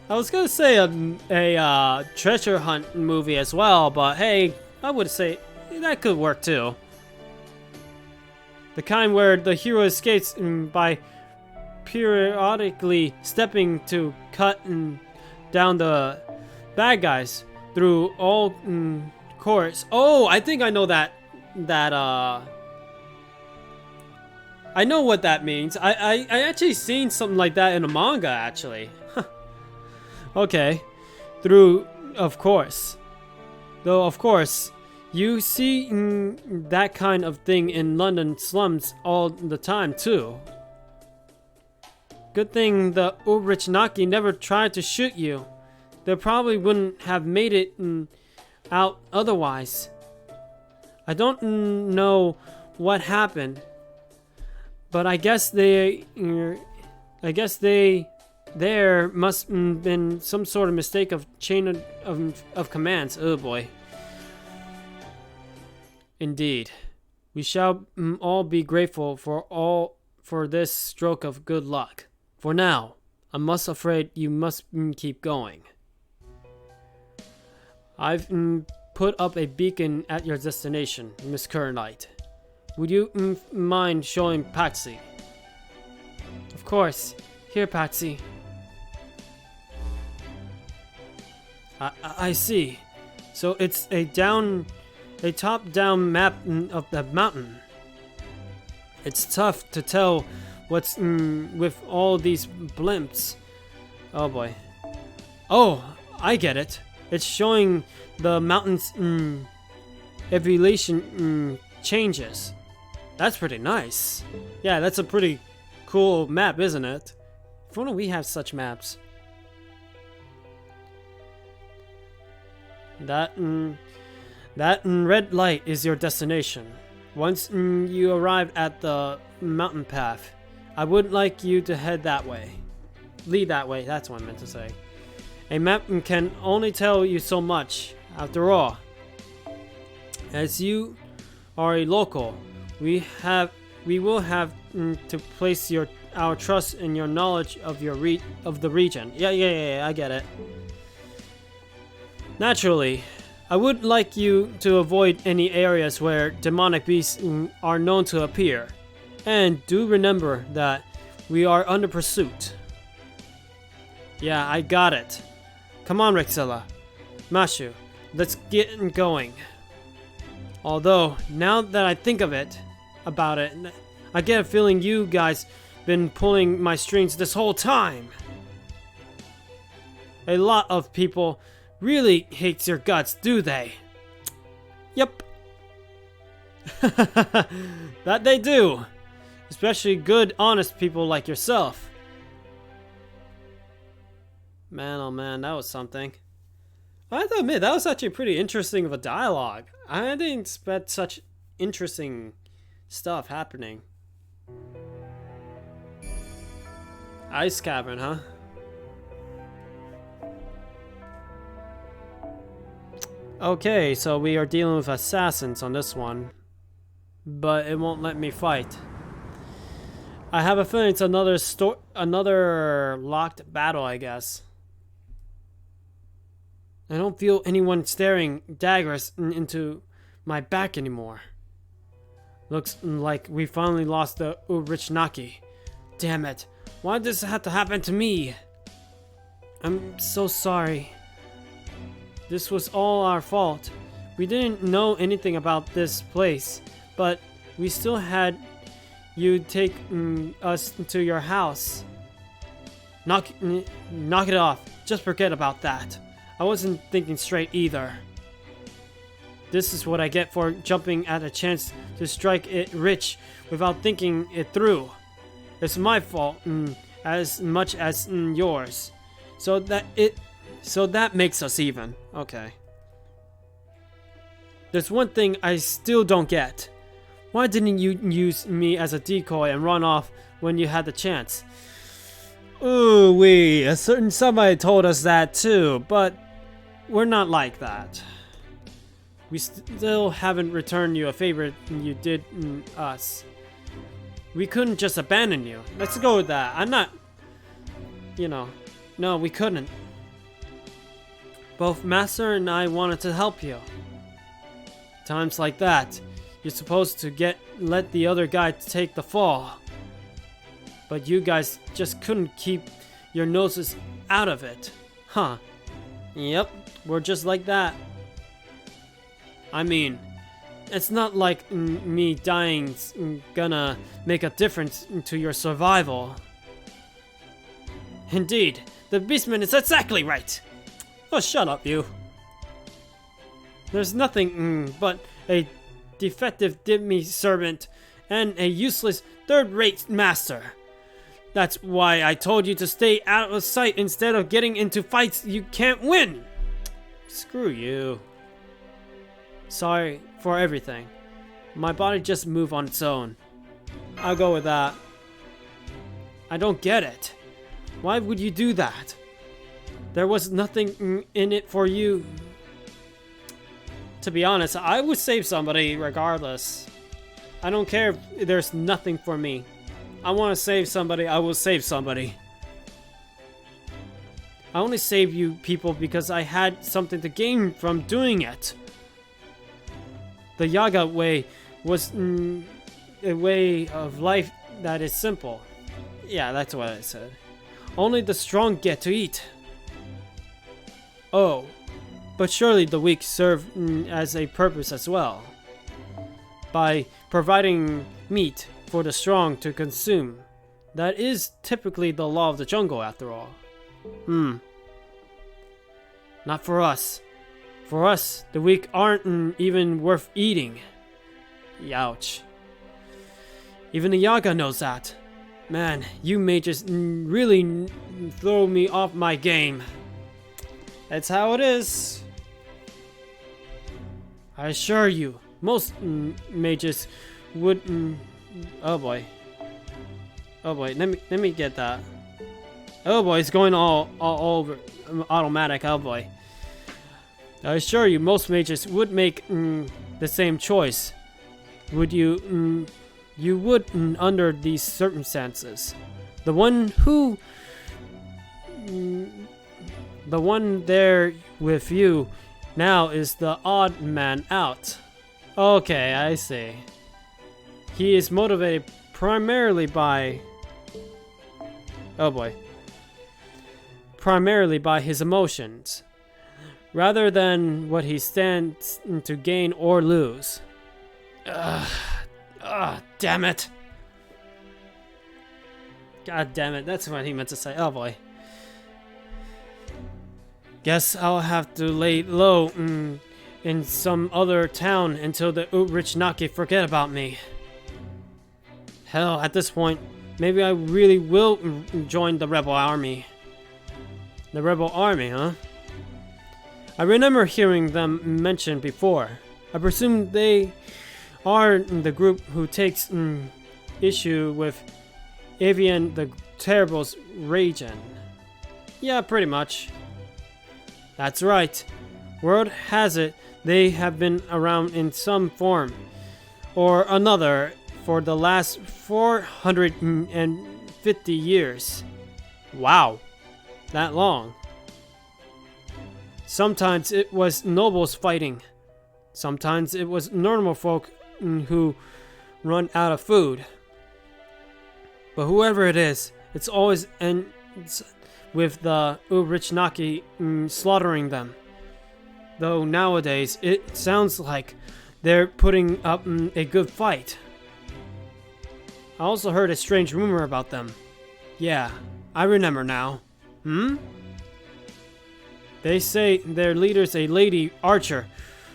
I was gonna say a treasure hunt movie as well, but hey, I would say that could work too. The kind where the hero escapes by periodically stepping to cut down the bad guys through all courts. Oh, I think I know that I know what that means. I actually seen something like that in a manga actually. Okay. Through, of course. Though, of course, you see that kind of thing in London slums all the time, too. Good thing the Urichinaki never tried to shoot you. They probably wouldn't have made it out otherwise. I don't know what happened, but I guess there must have been some sort of mistake of chain of commands. Oh boy. Indeed. We shall all be grateful for this stroke of good luck. For now, I'm afraid you must keep going. I've put up a beacon at your destination, Miss Kernite. Would you mind showing Patsy? Of course. Here, Patsy. I see. So it's a top-down map of the mountain. It's tough to tell what's with all these blimps. Oh boy. Oh, I get it. It's showing the mountain's elevation changes. That's pretty nice. Yeah, that's a pretty cool map, isn't it? If only we have such maps. That red light is your destination. Once you arrive at the mountain path, I would like you to head that way. Lead that way, that's what I meant to say. A map can only tell you so much. After all, as you are a local, we will have to place our trust in your knowledge of the region. Yeah, I get it. Naturally, I would like you to avoid any areas where demonic beasts are known to appear. And do remember that we are under pursuit. Yeah, I got it. Come on, Rexilla. Mashu, let's get going. Although, now that I think about it, I get a feeling you guys been pulling my strings this whole time. A lot of people really hates your guts, do they? Yep. That they do. Especially good, honest people like yourself. Man, oh man, that was something. I have to admit, that was actually pretty interesting of a dialogue. I didn't expect such interesting stuff happening. Ice Cavern, huh? Okay, so we are dealing with assassins on this one. But it won't let me fight. I have a feeling it's another locked battle, I guess. I don't feel anyone staring daggers into my back anymore. Looks like we finally lost the Urichinaki. Damn it. Why did this have to happen to me? I'm so sorry. This was all our fault. We didn't know anything about this place, but we still had you take us to your house. Knock it off. Just forget about that. I wasn't thinking straight either. This is what I get for jumping at a chance to strike it rich without thinking it through. It's my fault as much as yours. So that makes us even. Okay. There's one thing I still don't get. Why didn't you use me as a decoy and run off when you had the chance? Ooh, a certain somebody told us that too, but we're not like that. We still haven't returned you a favor you did us. We couldn't just abandon you. Let's go with that. I'm not... No, we couldn't. Both Master and I wanted to help you. Times like that, you're supposed to let the other guy take the fall. But you guys just couldn't keep your noses out of it. Huh. Yep, we're just like that. I mean, it's not like me dying's gonna make a difference to your survival. Indeed, the Beastman is exactly right. Oh, shut up, you. There's nothing but a defective dimmy servant and a useless third-rate master. That's why I told you to stay out of sight instead of getting into fights you can't win. Screw you. Sorry for everything. My body just moved on its own. I'll go with that. I don't get it. Why would you do that? There was nothing in it for you. To be honest, I would save somebody regardless. I don't care if there's nothing for me. I want to save somebody, I will save somebody. I only save you people because I had something to gain from doing it. The Yaga way was a way of life that is simple. Yeah, that's what I said. Only the strong get to eat. Oh, but surely the weak serve as a purpose as well. By providing meat for the strong to consume. That is typically the law of the jungle, after all. Not for us. For us, the weak aren't even worth eating. Youch. Even the Yaga knows that. Man, you may just really throw me off my game. That's how it is. I assure you, most mages would... oh boy. Oh boy, let me get that. Oh boy, it's going all over automatic. Oh boy. I assure you, most mages would make the same choice. Would you? You would under these circumstances. The one there with you now is the odd man out. Okay, I see. He is motivated primarily by... oh boy. Primarily by his emotions, rather than what he stands to gain or lose. Damn it. God damn it, that's what he meant to say. Oh boy. Guess I'll have to lay low in some other town until the Urichnaki forget about me. Hell, at this point, maybe I really will join the rebel army. The rebel army, huh? I remember hearing them mentioned before. I presume they are the group who takes issue with Avian the Terrible's region. Yeah, pretty much. That's right. Word has it they have been around in some form or another for the last 450 years. Wow, that long. Sometimes it was nobles fighting. Sometimes it was normal folk who run out of food. But whoever it is, it's always ends with the Urichnaki slaughtering them. Though nowadays, it sounds like they're putting up a good fight. I also heard a strange rumor about them. Yeah, I remember now. They say their leader's a lady archer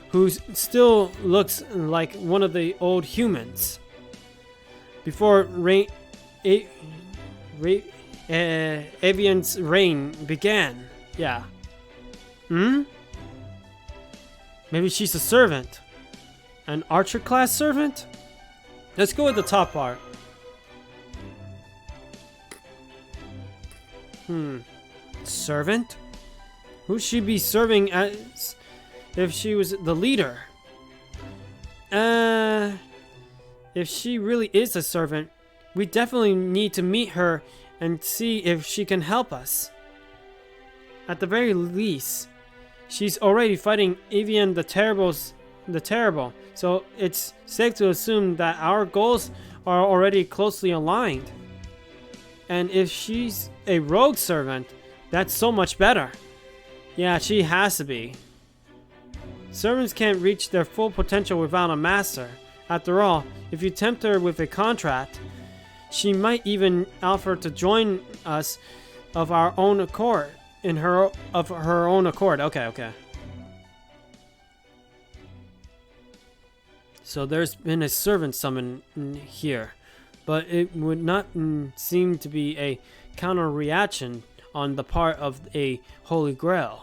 who still looks like one of the old humans. Before Avian's reign began. Yeah. Maybe she's a servant. An archer class servant? Let's go with the top part. Servant? Who'd she be serving as if she was the leader? If she really is a servant, we definitely need to meet her and see if she can help us. At the very least, she's already fighting Evian the Terrible, so it's safe to assume that our goals are already closely aligned. And if she's a rogue servant, that's so much better. Yeah, she has to be. Servants can't reach their full potential without a master. After all, if you tempt her with a contract, she might even offer to join us of her own accord. Okay. So there's been a servant summoned here, but it would not seem to be a counter-reaction on the part of a Holy Grail.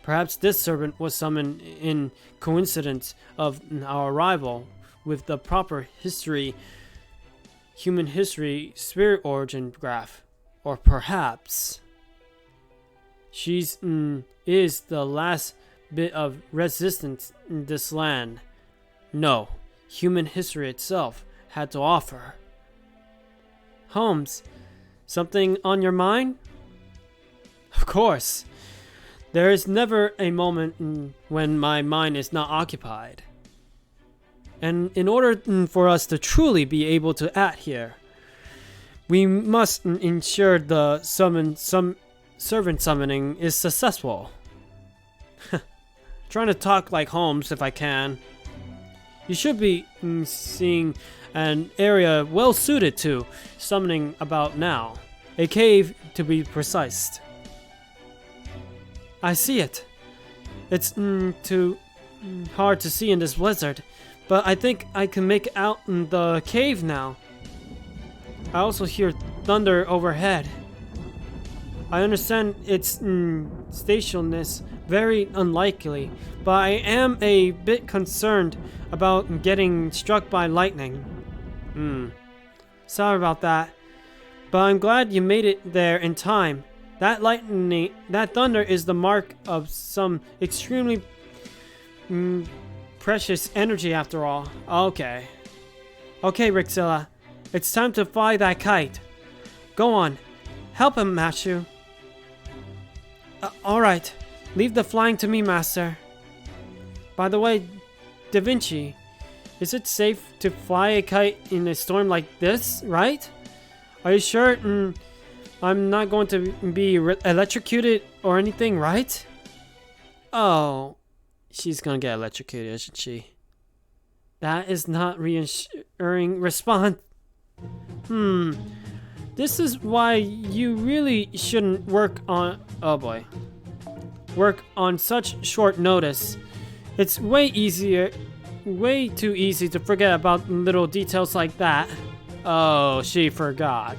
Perhaps this servant was summoned in coincidence of our arrival with the proper human history spirit origin graph. Or perhaps she's is the last bit of resistance in this land. No, human history itself had to offer. Holmes, something on your mind? Of course. There is never a moment when my mind is not occupied. And in order for us to truly be able to act here, we must ensure the servant summoning is successful. Trying to talk like Holmes if I can. You should be seeing an area well suited to summoning about now. A cave, to be precise. I see it. It's too hard to see in this blizzard, but I think I can make out the cave now. I also hear thunder overhead. I understand its stationless very unlikely, but I am a bit concerned about getting struck by lightning. Sorry about that, but I'm glad you made it there in time. That thunder is the mark of some extremely precious energy after all. Okay, Rixilla, it's time to fly that kite. Go on, help him, Machu. Alright, leave the flying to me, Master. By the way, Da Vinci, is it safe to fly a kite in a storm like this, right? Are you sure I'm not going to be electrocuted or anything, right? Oh, she's gonna get electrocuted, isn't she? That is not reassuring response. This is why you really shouldn't work on... Oh boy. Work on such short notice. It's way too easy to forget about little details like that. Oh, she forgot.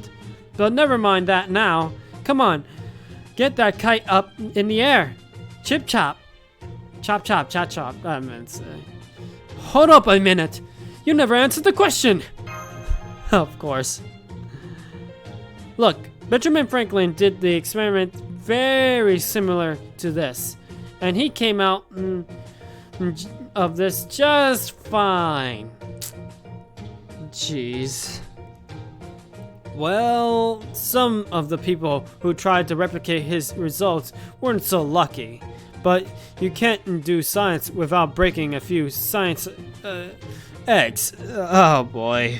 But never mind that now. Come on. Get that kite up in the air. Chip chop. Chop chop, chop chop. I meant to say. Hold up a minute. You never answered the question. Of course. Look, Benjamin Franklin did the experiment very similar to this. And he came out of this just fine. Jeez. Well, some of the people who tried to replicate his results weren't so lucky. But you can't do science without breaking a few science eggs. Oh boy.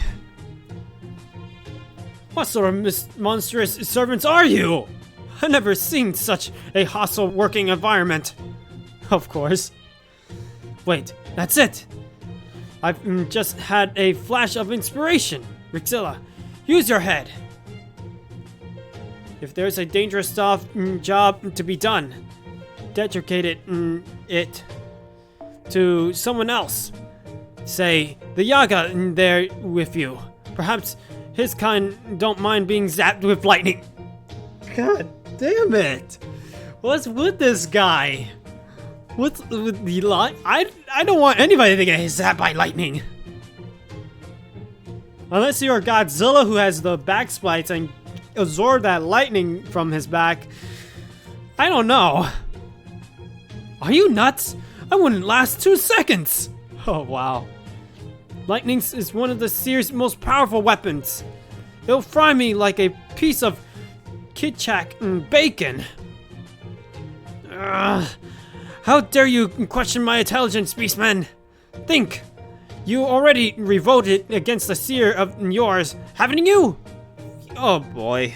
What sort of monstrous servants are you? I've never seen such a hostile working environment. Of course. Wait, that's it. I've just had a flash of inspiration. Rixilla, use your head. If there's a dangerous job to be done, dedicate it to someone else. Say, the Yaga there with you. Perhaps his kind don't mind being zapped with lightning. God damn it. What's with this guy? What's with the light? I don't want anybody to get zapped by lightning. Unless you're Godzilla who has the back splites and absorb that lightning from his back. I don't know. Are you nuts? I wouldn't last 2 seconds. Oh, wow. Lightning is one of the series' most powerful weapons. It'll fry me like a piece of kitchak and bacon. How dare you question my intelligence, beastman? Think. You already revolted against the seer of yours, haven't you? Oh boy.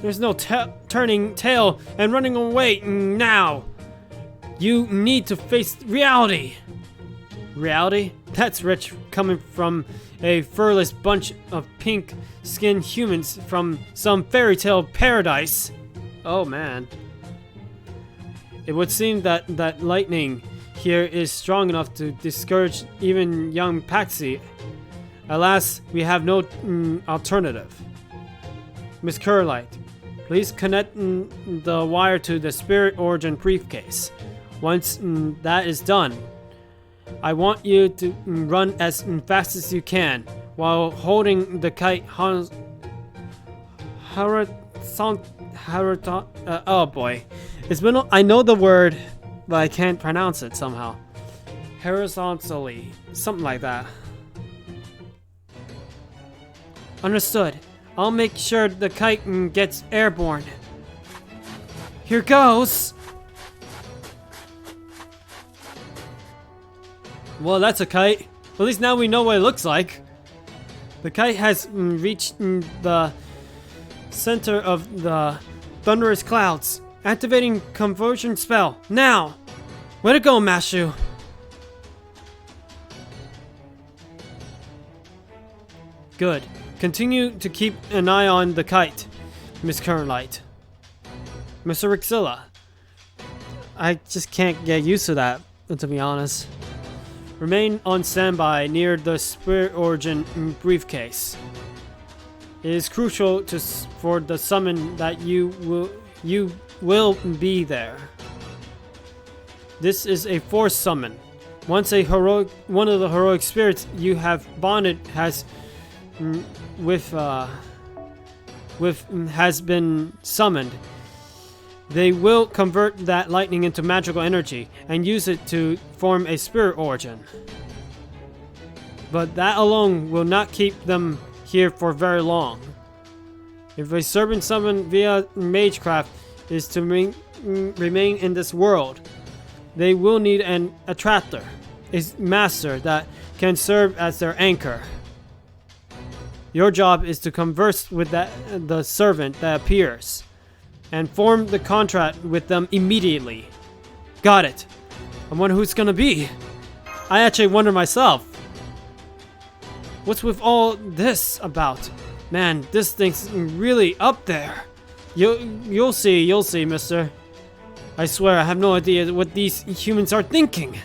There's no turning tail and running away now. You need to face reality. Reality? That's rich coming from a furless bunch of pink-skinned humans from some fairy tale paradise. Oh man. It would seem that lightning here is strong enough to discourage even young Patsy. Alas, we have no alternative. Miss Curlight, please connect the wire to the Spirit Origin briefcase. Once that is done, I want you to run as fast as you can while holding the kite. Oh boy, it's been. I know the word, but I can't pronounce it somehow. Horizontally, something like that. Understood. I'll make sure the kite gets airborne. Here goes. Well, that's a kite. At least now we know what it looks like. The kite has reached the center of the thunderous clouds. Activating conversion spell. Now! Way to go, Mashu! Good. Continue to keep an eye on the kite, Miss Kernlight. Mr. Rixilla. I just can't get used to that, to be honest. Remain on standby near the Spirit Origin briefcase. It is crucial for the summon that you will be there. This is a force summon. Once one of the heroic spirits you have bonded has has been summoned, they will convert that lightning into magical energy and use it to form a spirit origin. But that alone will not keep them here for very long. If a servant summoned via magecraft is to remain in this world, they will need an attractor, a master that can serve as their anchor. Your job is to converse with the servant that appears, and form the contract with them immediately. Got it. I wonder who it's gonna be. I actually wonder myself. What's with all this about? Man, this thing's really up there. You'll see, mister. I swear I have no idea what these humans are thinking.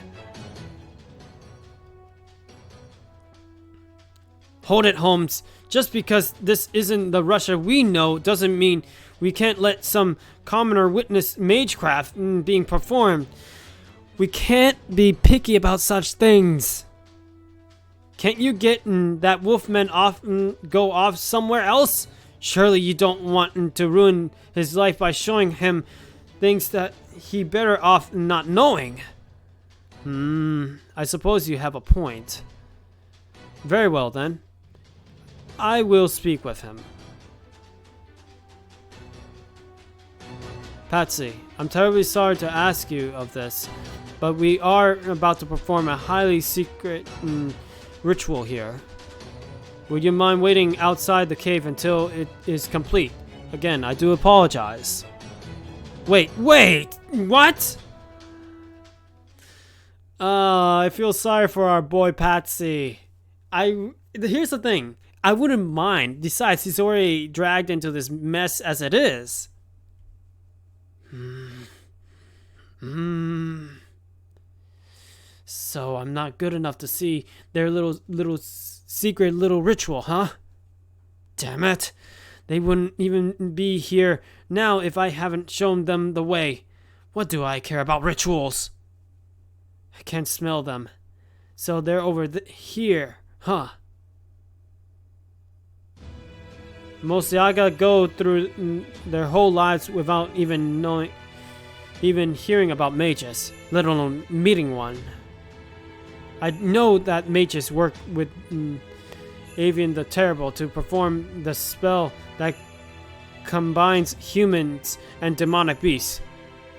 Hold it, Holmes. Just because this isn't the Russia we know doesn't mean we can't let some commoner witness magecraft being performed. We can't be picky about such things. Can't you get that Wolfman off go off somewhere else? Surely you don't want to ruin his life by showing him things that he better off not knowing. I suppose you have a point. Very well then. I will speak with him. Patsy, I'm terribly sorry to ask you of this, but we are about to perform a highly secret ritual here. Would you mind waiting outside the cave until it is complete? Again, I do apologize. Wait, what? I feel sorry for our boy Patsy. Here's the thing. I wouldn't mind. Besides, he's already dragged into this mess as it is. So I'm not good enough to see their little secret little ritual, huh? Damn it. They wouldn't even be here now if I haven't shown them the way. What do I care about rituals? I can't smell them. So they're over here, huh? Most Yaga go through their whole lives without even hearing about mages, let alone meeting one. I know that mages work with Avian the Terrible to perform the spell that combines humans and demonic beasts.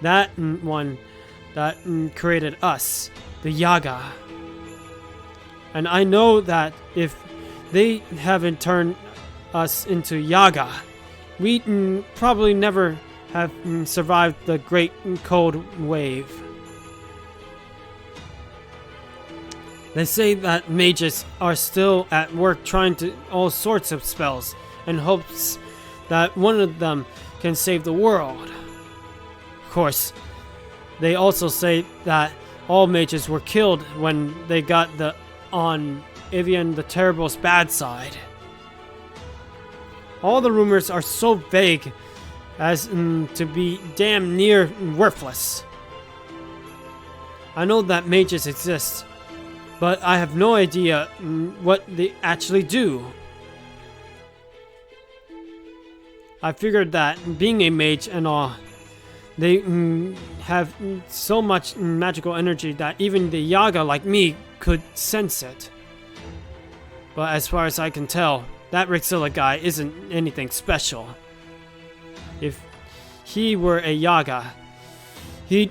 That one that created us, the Yaga. And I know that if they haven't turned us into Yaga, we probably never have survived the Great Cold Wave. They say that mages are still at work trying to all sorts of spells in hopes that one of them can save the world. Of course, they also say that all mages were killed when they got on Avian the Terrible's bad side. All the rumors are so vague as to be damn near worthless. I know that mages exist, but I have no idea what they actually do. I figured that being a mage and all, they have so much magical energy that even the Yaga like me could sense it. But as far as I can tell, that Rixilla guy isn't anything special. If he were a Yaga, he'd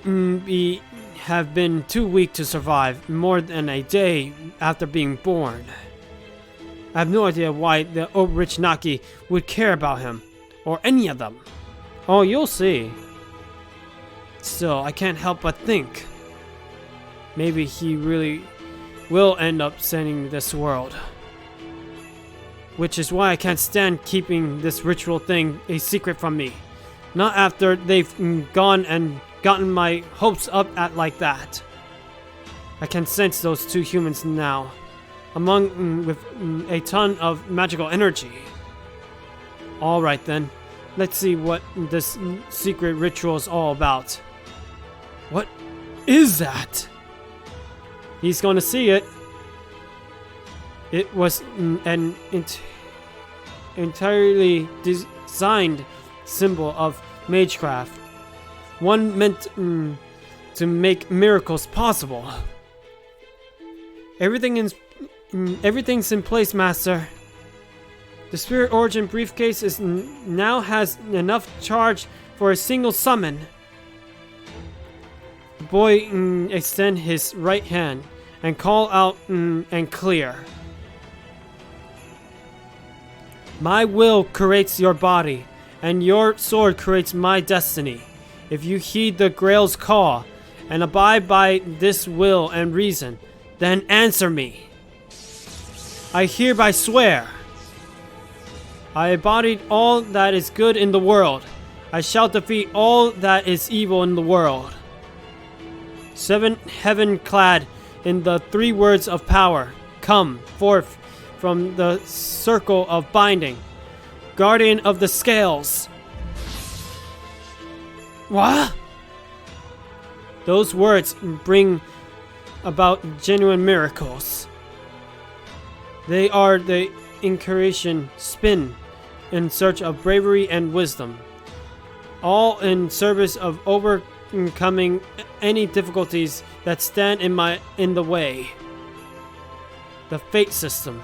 have been too weak to survive more than a day after being born. I have no idea why the rich Naki would care about him, or any of them. Oh, you'll see. Still, I can't help but think maybe he really will end up saving this world. Which is why I can't stand keeping this ritual thing a secret from me. Not after they've gone and gotten my hopes up at like that. I can sense those two humans now, among with a ton of magical energy. Alright then, let's see what this secret ritual is all about. What is that? He's gonna see it. It was an entirely designed symbol of magecraft. One meant to make miracles possible. Everything's in place, Master. The Spirit Origin briefcase now has enough charge for a single summon. The boy extend his right hand and call out and clear. My will creates your body, and your sword creates my destiny. If you heed the Grail's call and abide by this will and reason, then answer me. I hereby swear. I embodied all that is good in the world. I shall defeat all that is evil in the world. 7 heaven clad in the 3 words of power, come forth from the circle of binding, guardian of the scales. What? Those words bring about genuine miracles. They are the incarnation spin in search of bravery and wisdom, all in service of overcoming any difficulties that stand in the way. The fate system,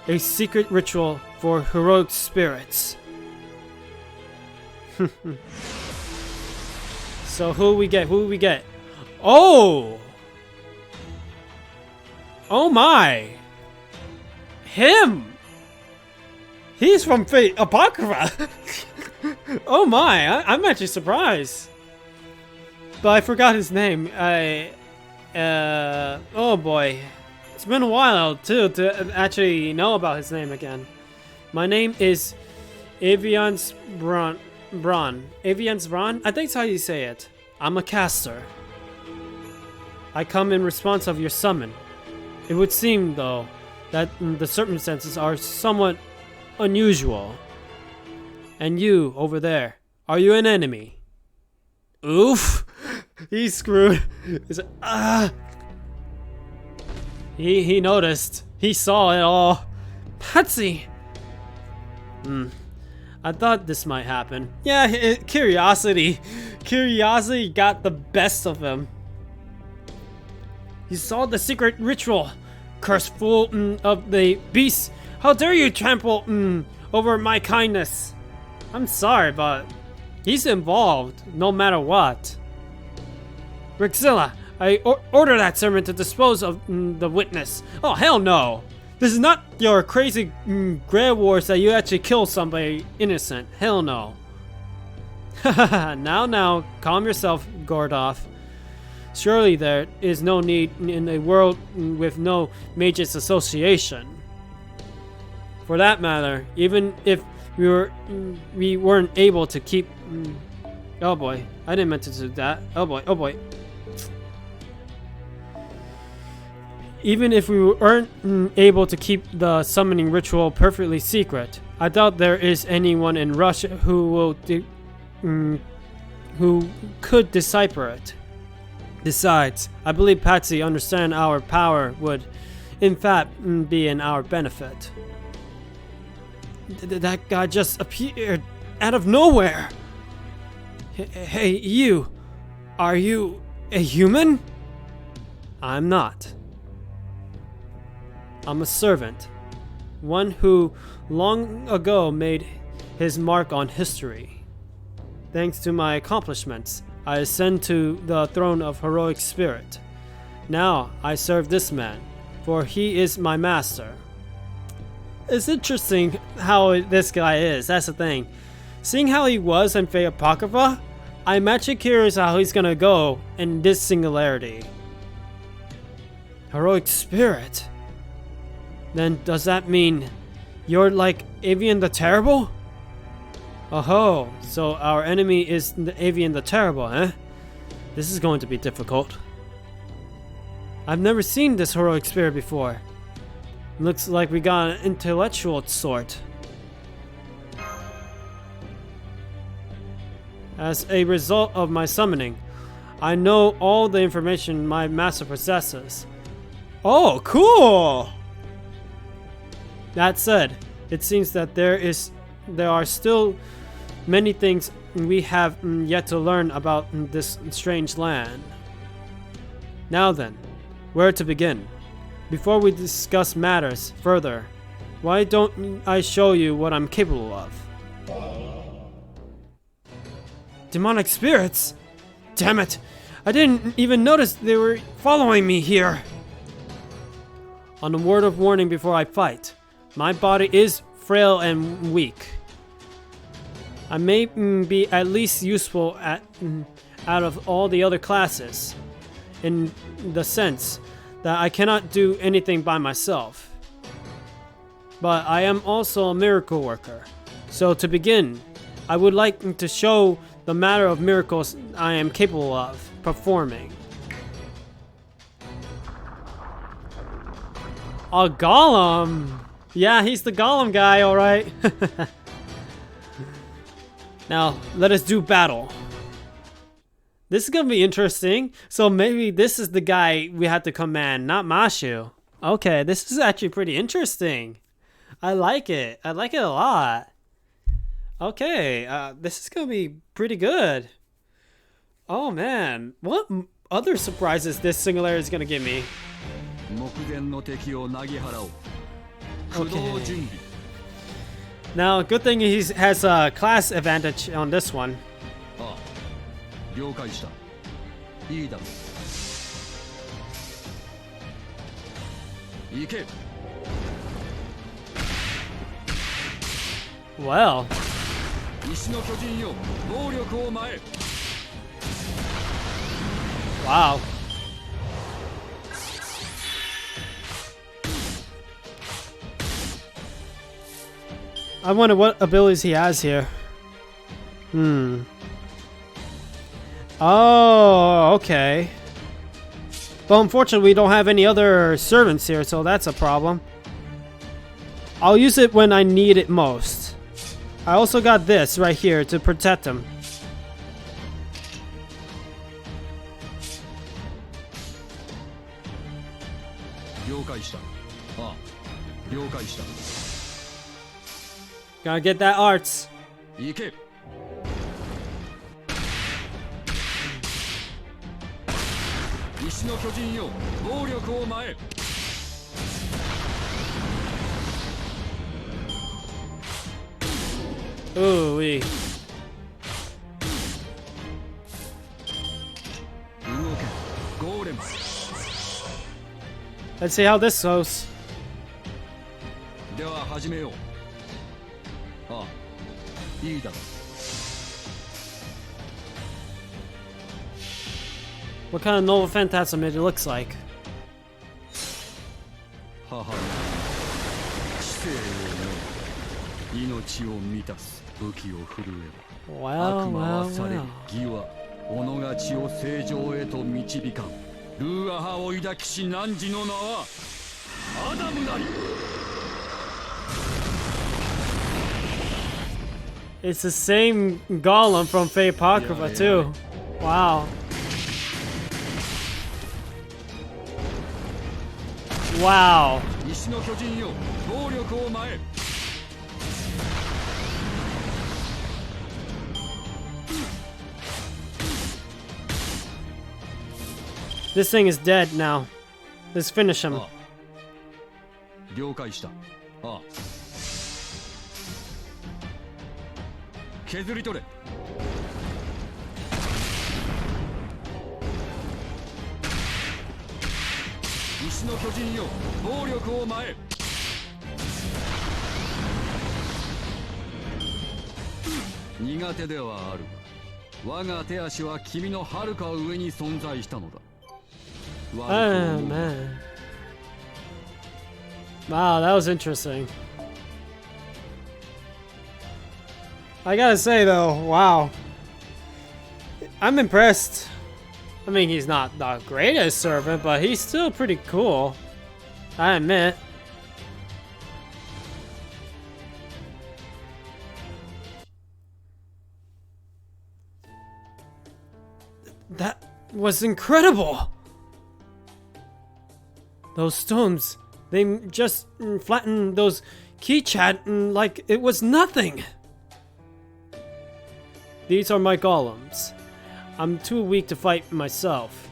a secret ritual for heroic spirits. So who we get? Oh! Oh my! Him! He's from Fate Apocrypha! Oh my, I'm actually surprised. But I forgot his name. Oh boy. It's been a while too to actually know about his name again. My name is Aviance Braun. Aviance Braun? I think that's how you say it. I'm a caster. I come in response of your summon. It would seem, though, that the circumstances are somewhat unusual. And you, over there, are you an enemy? Oof! He's screwed. He's He noticed. He saw it all. Patsy! I thought this might happen. Yeah, curiosity. Curiosity got the best of him. You saw the secret ritual. Cursed fool of the beast. How dare you trample over my kindness? I'm sorry, but he's involved no matter what. Rixilla, I order that servant to dispose of the witness. Oh, hell no. This is not your crazy grave wars that you actually kill somebody innocent. Hell no. Now, calm yourself, Gordov. Surely there is no need in a world with no Mages Association. For that matter, even if we weren't able to keep... oh boy, I didn't mean to do that. Oh boy. Even if we weren't able to keep the summoning ritual perfectly secret, I doubt there is anyone in Russia who could decipher it. Besides, I believe Patsy understands our power would, in fact, be in our benefit. That guy just appeared out of nowhere. Hey, you. Are you a human? I'm not. I'm a servant. One who long ago made his mark on history. Thanks to my accomplishments, I ascend to the throne of heroic spirit. Now I serve this man, for he is my master. It's interesting how this guy is, that's the thing. Seeing how he was in Fate Apocrypha, I'm actually curious how he's gonna go in this singularity. Heroic spirit? Then does that mean you're like Avian the Terrible? Oh, so our enemy is the Avian the Terrible, eh? This is going to be difficult. I've never seen this heroic spirit before. Looks like we got an intellectual sort. As a result of my summoning, I know all the information my master possesses. Oh, cool! That said, it seems that there are still many things we have yet to learn about this strange land. Now then, where to begin? Before we discuss matters further, why don't I show you what I'm capable of? Demonic spirits? Damn it! I didn't even notice they were following me here! On a word of warning before I fight, my body is frail and weak. I may be at least useful out of all the other classes, in the sense that I cannot do anything by myself. But I am also a miracle worker. So to begin, I would like to show the matter of miracles I am capable of performing. A golem! Yeah, he's the golem guy, alright. Now, let us do battle. This is gonna be interesting. So maybe this is the guy we have to command, not Mashu. Okay, this is actually pretty interesting. I like it. I like it a lot. Okay, this is gonna be pretty good. Oh man, what other surprises this singularity is gonna give me? Okay. Now, good thing he has a class advantage on this one. Well. Wow. I wonder what abilities he has here. Oh, okay. But unfortunately, we don't have any other servants here, so that's a problem. I'll use it when I need it most. I also got this right here to protect him. 解した。ああ、了解した。 Gotta get that arts. 行け。石の巨人よ、暴力を前へ。 Ooh wee. 動け、ゴーレム。 Let's see how this goes. では始めよう。ああ、いいだろう。 What kind of noble phantasm it looks like. 母よ、知性よね。命を満たす武器を振るえば。 Well, 悪魔は well, され well. 義は己が血を正常へと導かん。ルーア派を抱きし汝の名はアダムなり。 It's the same golem from Fate Apocrypha too. Wow. Wow. 石の巨人よ、暴力を前へ。 This thing is dead now. Let's finish him. ああ、了解した。ああ、削り取れ。 石の巨人よ、暴力を前へ。 苦手ではあるが、我が手足は君の遥か上に存在したのだ。 Oh man. Wow, that was interesting. I gotta say though, wow. I'm impressed. I mean, he's not the greatest servant, but he's still pretty cool. I admit. That was incredible! Those stones, they just flattened those key chat like it was nothing. These are my golems. I'm too weak to fight myself.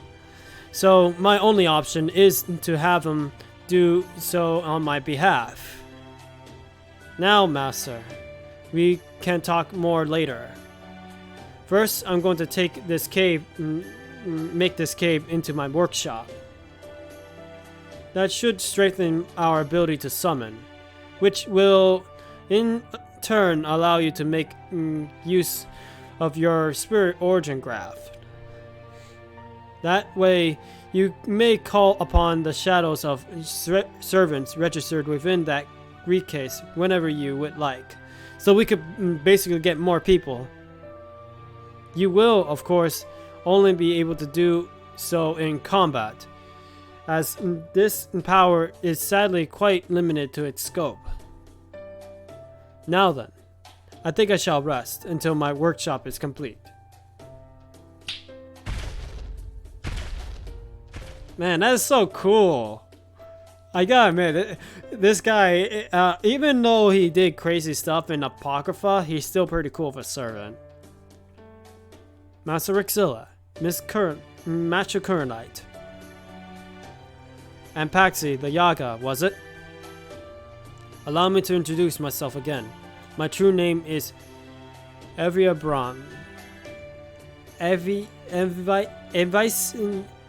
So my only option is to have them do so on my behalf. Now, Master, we can talk more later. First, I'm going to take this cave, make this cave into my workshop. That should strengthen our ability to summon, which will in turn allow you to make use of your spirit origin graph. That way, you may call upon the shadows of servants registered within that Greek case whenever you would like. So we could basically get more people. You will, of course, only be able to do so in combat, as this power is sadly quite limited to its scope. Now then, I think I shall rest until my workshop is complete. Man, that is so cool. I gotta admit, this guy, even though he did crazy stuff in Apocrypha, he's still pretty cool of a servant. Master Rixilla, Master Currentite, and Paxi the Yaga, was it? Allow me to introduce myself again. My true name is Evria Braun.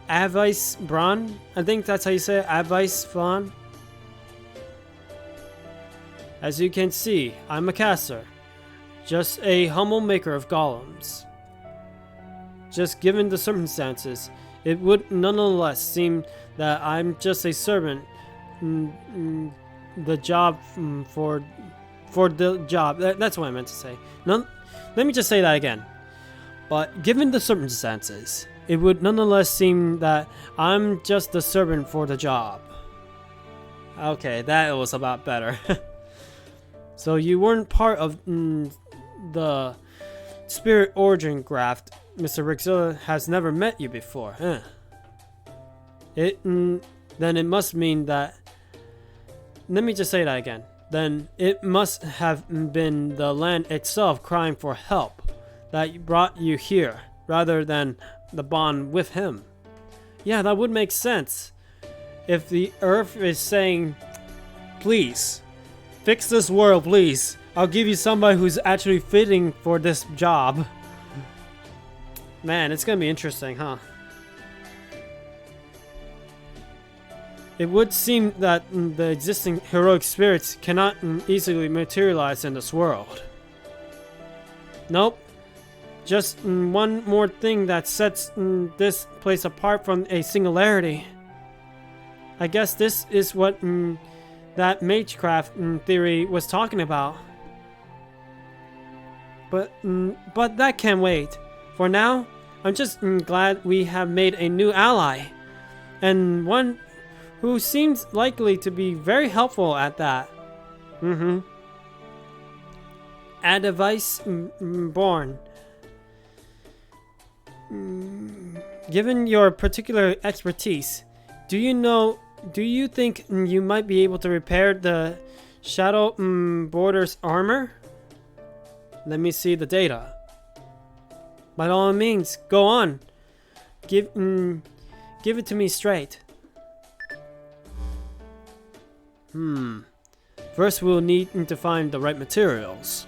Avice Braun? I think that's how you say it. Avice Braun. As you can see, I'm a caster. Just a humble maker of golems. Just given the circumstances, it would nonetheless seem that I'm just a servant. The job for the job. That's what I meant to say. Let me just say that again. But given the circumstances, it would nonetheless seem that I'm just the servant for the job. Okay, that was a lot better. So you weren't part of the spirit origin graft. Mr. Rixilla has never met you before, huh? Then it must mean that let me just say that again. Then it must have been the land itself crying for help that brought you here, rather than the bond with him. Yeah, that would make sense. If the earth is saying, please, fix this world, please. I'll give you somebody who's actually fitting for this job. Man, it's gonna be interesting, huh? It would seem that the existing heroic spirits cannot easily materialize in this world. Nope. Just one more thing that sets this place apart from a singularity. I guess this is what that magecraft theory was talking about. But that can wait. For now, I'm just glad we have made a new ally. And one who seems likely to be very helpful at that. A device born. Given your particular expertise, do you think you might be able to repair the Shadow Border's armor? Let me see the data. By all means, go on. Give it to me straight. First, we'll need to find the right materials.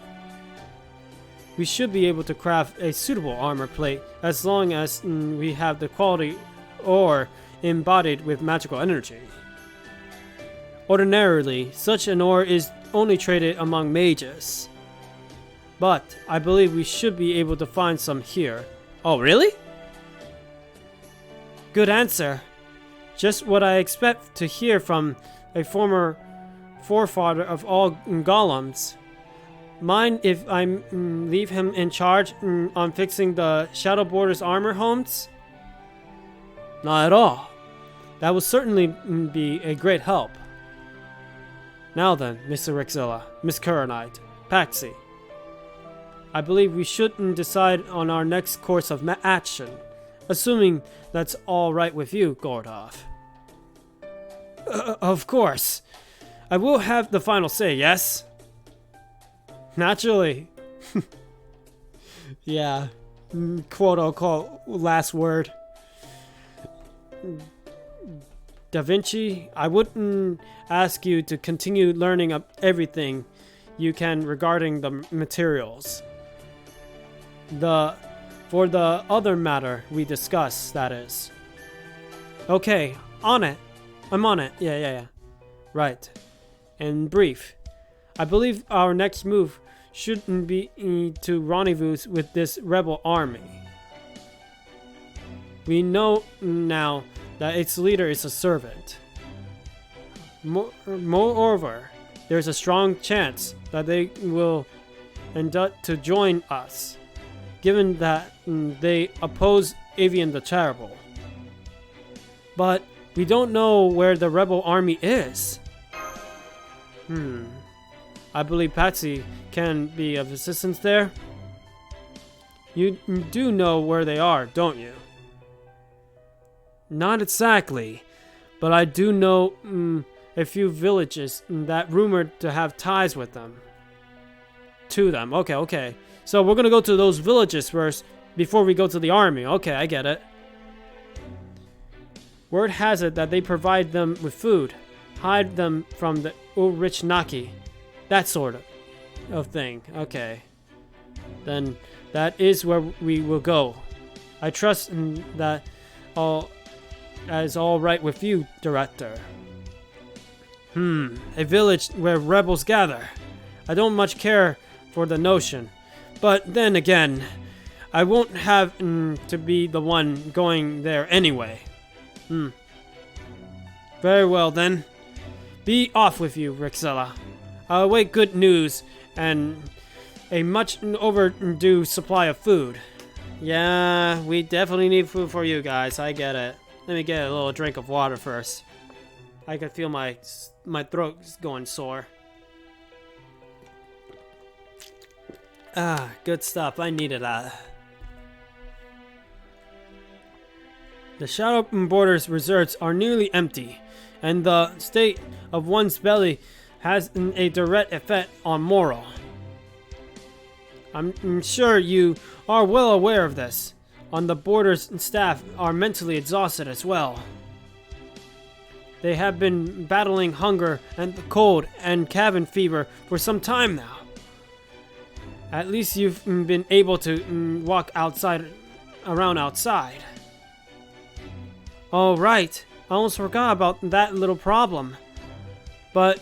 We should be able to craft a suitable armor plate as long as we have the quality ore embodied with magical energy. Ordinarily, such an ore is only traded among mages. But I believe we should be able to find some here. Oh, really? Good answer. Just what I expect to hear from a former forefather of all golems. Mind if I leave him in charge on fixing the Shadow Border's armor homes? Not at all. That will certainly be a great help. Now then, Mr. Rexilla, Miss Kuranite, Paxi. I believe we should decide on our next course of action, assuming that's all right with you, Gordov. Of course. I will have the final say, yes? Naturally. Yeah. Quote-unquote last word. Da Vinci, I wouldn't ask you to continue learning everything you can regarding the materials. For the other matter we discussed, that is. Okay, on it. I'm on it. Yeah. Right. In brief, I believe our next move shouldn't be to rendezvous with this rebel army. We know now that its leader is a servant. Moreover, there's a strong chance that they will end up to join us, given that they oppose Avian the Terrible. But we don't know where the rebel army is. I believe Patsy can be of assistance there. You do know where they are, don't you? Not exactly, but I do know a few villages that rumored to have ties with them. To them, okay. So we're gonna go to those villages first before we go to the army. Okay, I get it. Word has it that they provide them with food, hide them from the rich Naki, that sort of thing. Okay, then that is where we will go. I trust that all is all right with you, Director. A village where rebels gather. I don't much care for the notion, but then again, I won't have to be the one going there anyway. Very well then. Be off with you, Rexilla. I'll await good news and a much overdue supply of food. Yeah, we definitely need food for you guys. I get it. Let me get a little drink of water first. I can feel my throat going sore. Ah, good stuff. I needed that. The Shadow Border's reserves are nearly empty, and the state of one's belly has a direct effect on morale. I'm sure you are well aware of this. On the Border's staff are mentally exhausted as well. They have been battling hunger and the cold and cabin fever for some time now. At least you've been able to walk around outside. Oh right, I almost forgot about that little problem. But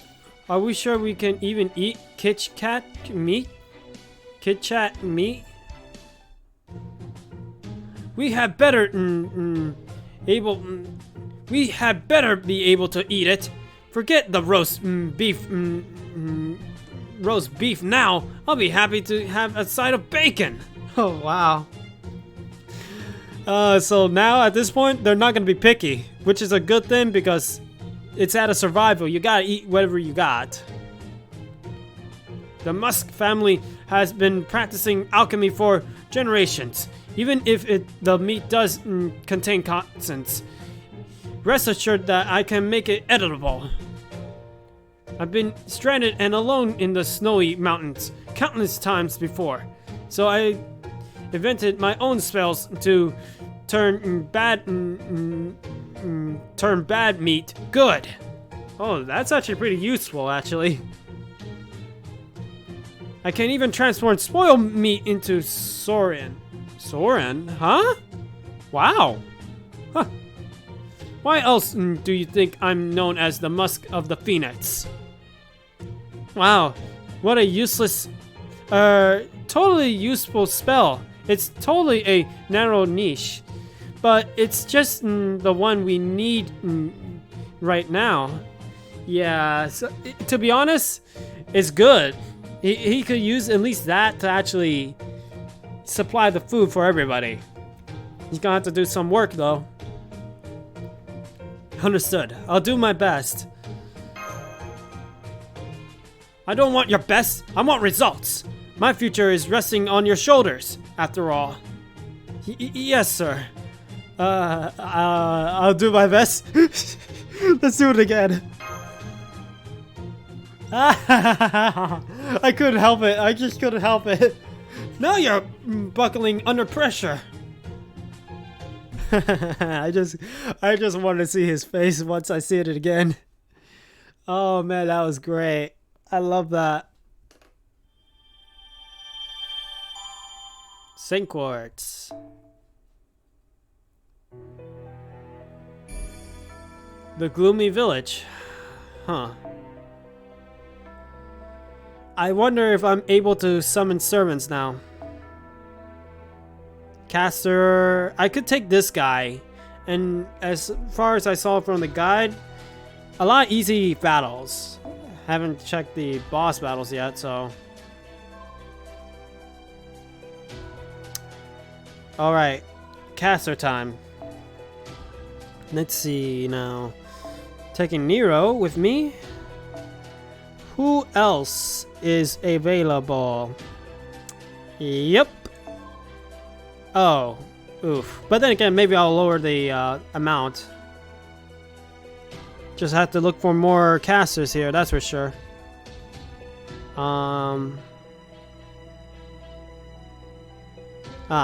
are we sure we can even eat Kit Kat meat? Kit Kat meat? We had better we had better be able to eat it. Forget the roast beef now. I'll be happy to have a side of bacon. Oh wow. So now at this point they're not gonna be picky, which is a good thing because it's out of survival. You gotta eat whatever you got. The Musk family has been practicing alchemy for generations. Even if the meat does contain toxins, rest assured that I can make it editable. I've been stranded and alone in the snowy mountains countless times before, so I invented my own spells to turn bad meat good. Oh, that's actually pretty useful, actually. I can even transform spoiled meat into Soren. Soren? Huh? Wow. Huh. Why else do you think I'm known as the Musk of the Phoenix? Wow, what a useless, totally useful spell. It's totally a narrow niche, but it's just the one we need right now. Yeah, so, to be honest, it's good. He could use at least that to actually supply the food for everybody. He's gonna have to do some work though. Understood. I'll do my best. I don't want your best. I want results. My future is resting on your shoulders, after all. Yes, sir. I'll do my best. Let's do it again. I couldn't help it. I just couldn't help it. Now you're buckling under pressure. I just wanted to see his face once I see it again. Oh man, that was great. I love that. Sync quartz. The gloomy village. Huh. I wonder if I'm able to summon servants now. Caster, I could take this guy, and as far as I saw from the guide, a lot of easy battles. Haven't checked the boss battles yet, so. Alright, caster time. Let's see now. Taking Nero with me. Who else is available? Yep. Oh, oof. But then again, maybe I'll lower the amount. Just have to look for more casters here, that's for sure.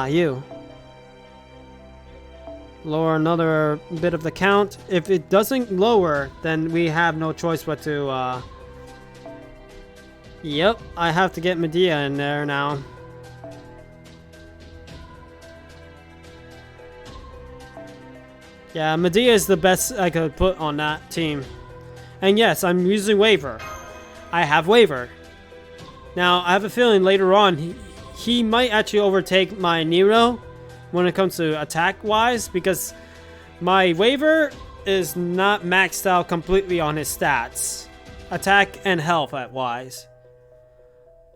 You. Lower another bit of the count. If it doesn't lower, then we have no choice but to, Yep, I have to get Medea in there now. Yeah, Medea is the best I could put on that team. And yes, I'm using Waver. I have Waver. Now, I have a feeling later on, he might actually overtake my Nero when it comes to attack-wise, because my Waver is not maxed out completely on his stats. Attack and health-wise.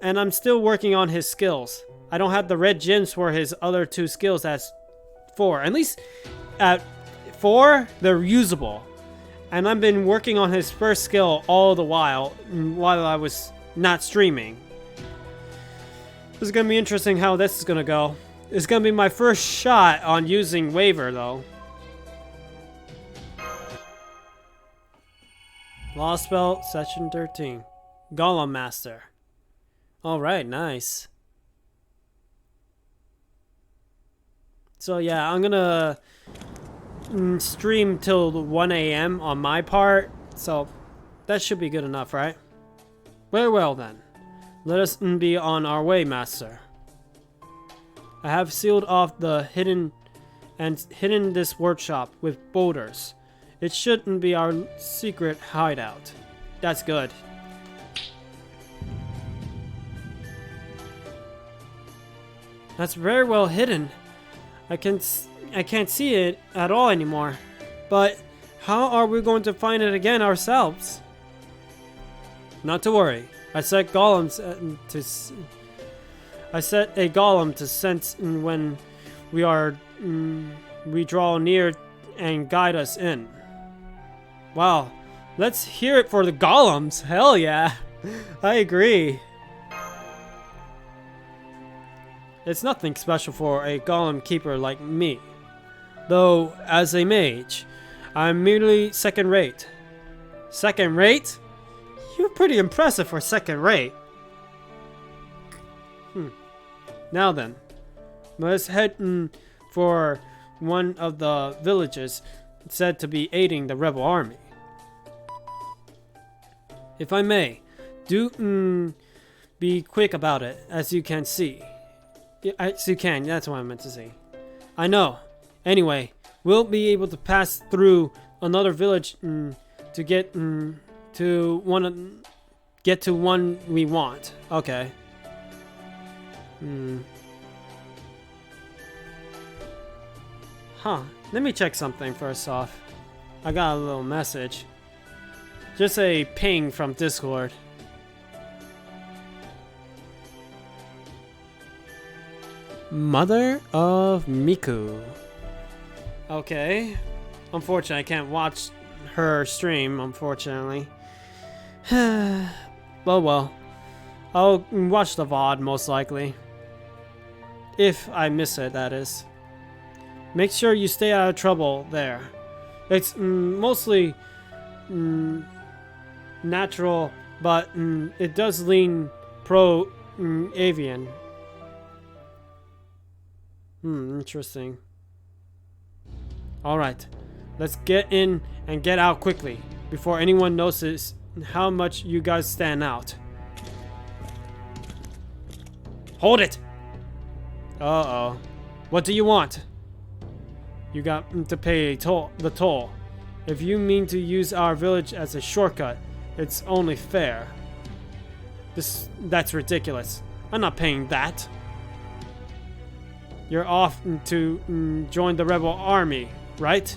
And I'm still working on his skills. I don't have the red gems for his other two skills. That's 4. At least at 4, they're usable. And I've been working on his first skill all the while I was not streaming. This is going to be interesting how this is going to go. It's going to be my first shot on using Waver, though. Lost Spell, Session 13. Golem Master. Alright, nice. So yeah, I'm gonna stream till 1 a.m. on my part, so that should be good enough, right? Very well then. Let us be on our way, Master. I have sealed off the hidden this workshop with boulders. It shouldn't be our secret hideout. That's good. That's very well hidden. I can't see it at all anymore. But how are we going to find it again ourselves? Not to worry. I set a golem to sense when we draw near and guide us in. Wow, let's hear it for the golems. Hell yeah, I agree. It's nothing special for a golem keeper like me. Though, as a mage, I'm merely second rate. Second rate? You're pretty impressive for second rate. Now then, let's head for one of the villages said to be aiding the rebel army. If I may, do be quick about it, as you can see. As you can, that's what I meant to say. I know. Anyway, we'll be able to pass through another village to get to one we want. Okay. Huh. Let me check something first off. I got a little message. Just a ping from Discord. Mother of Miku. Okay. Unfortunately, I can't watch her stream, unfortunately. Oh well. I'll watch the VOD most likely. If I miss it, that is. Make sure you stay out of trouble there. It's mostly natural, but it does lean pro-avian. Interesting. Alright, let's get in and get out quickly before anyone notices how much you guys stand out. Hold it! Uh-oh. What do you want? You got to pay the toll. If you mean to use our village as a shortcut, it's only fair. That's ridiculous. I'm not paying that. You're off to join the rebel army, right?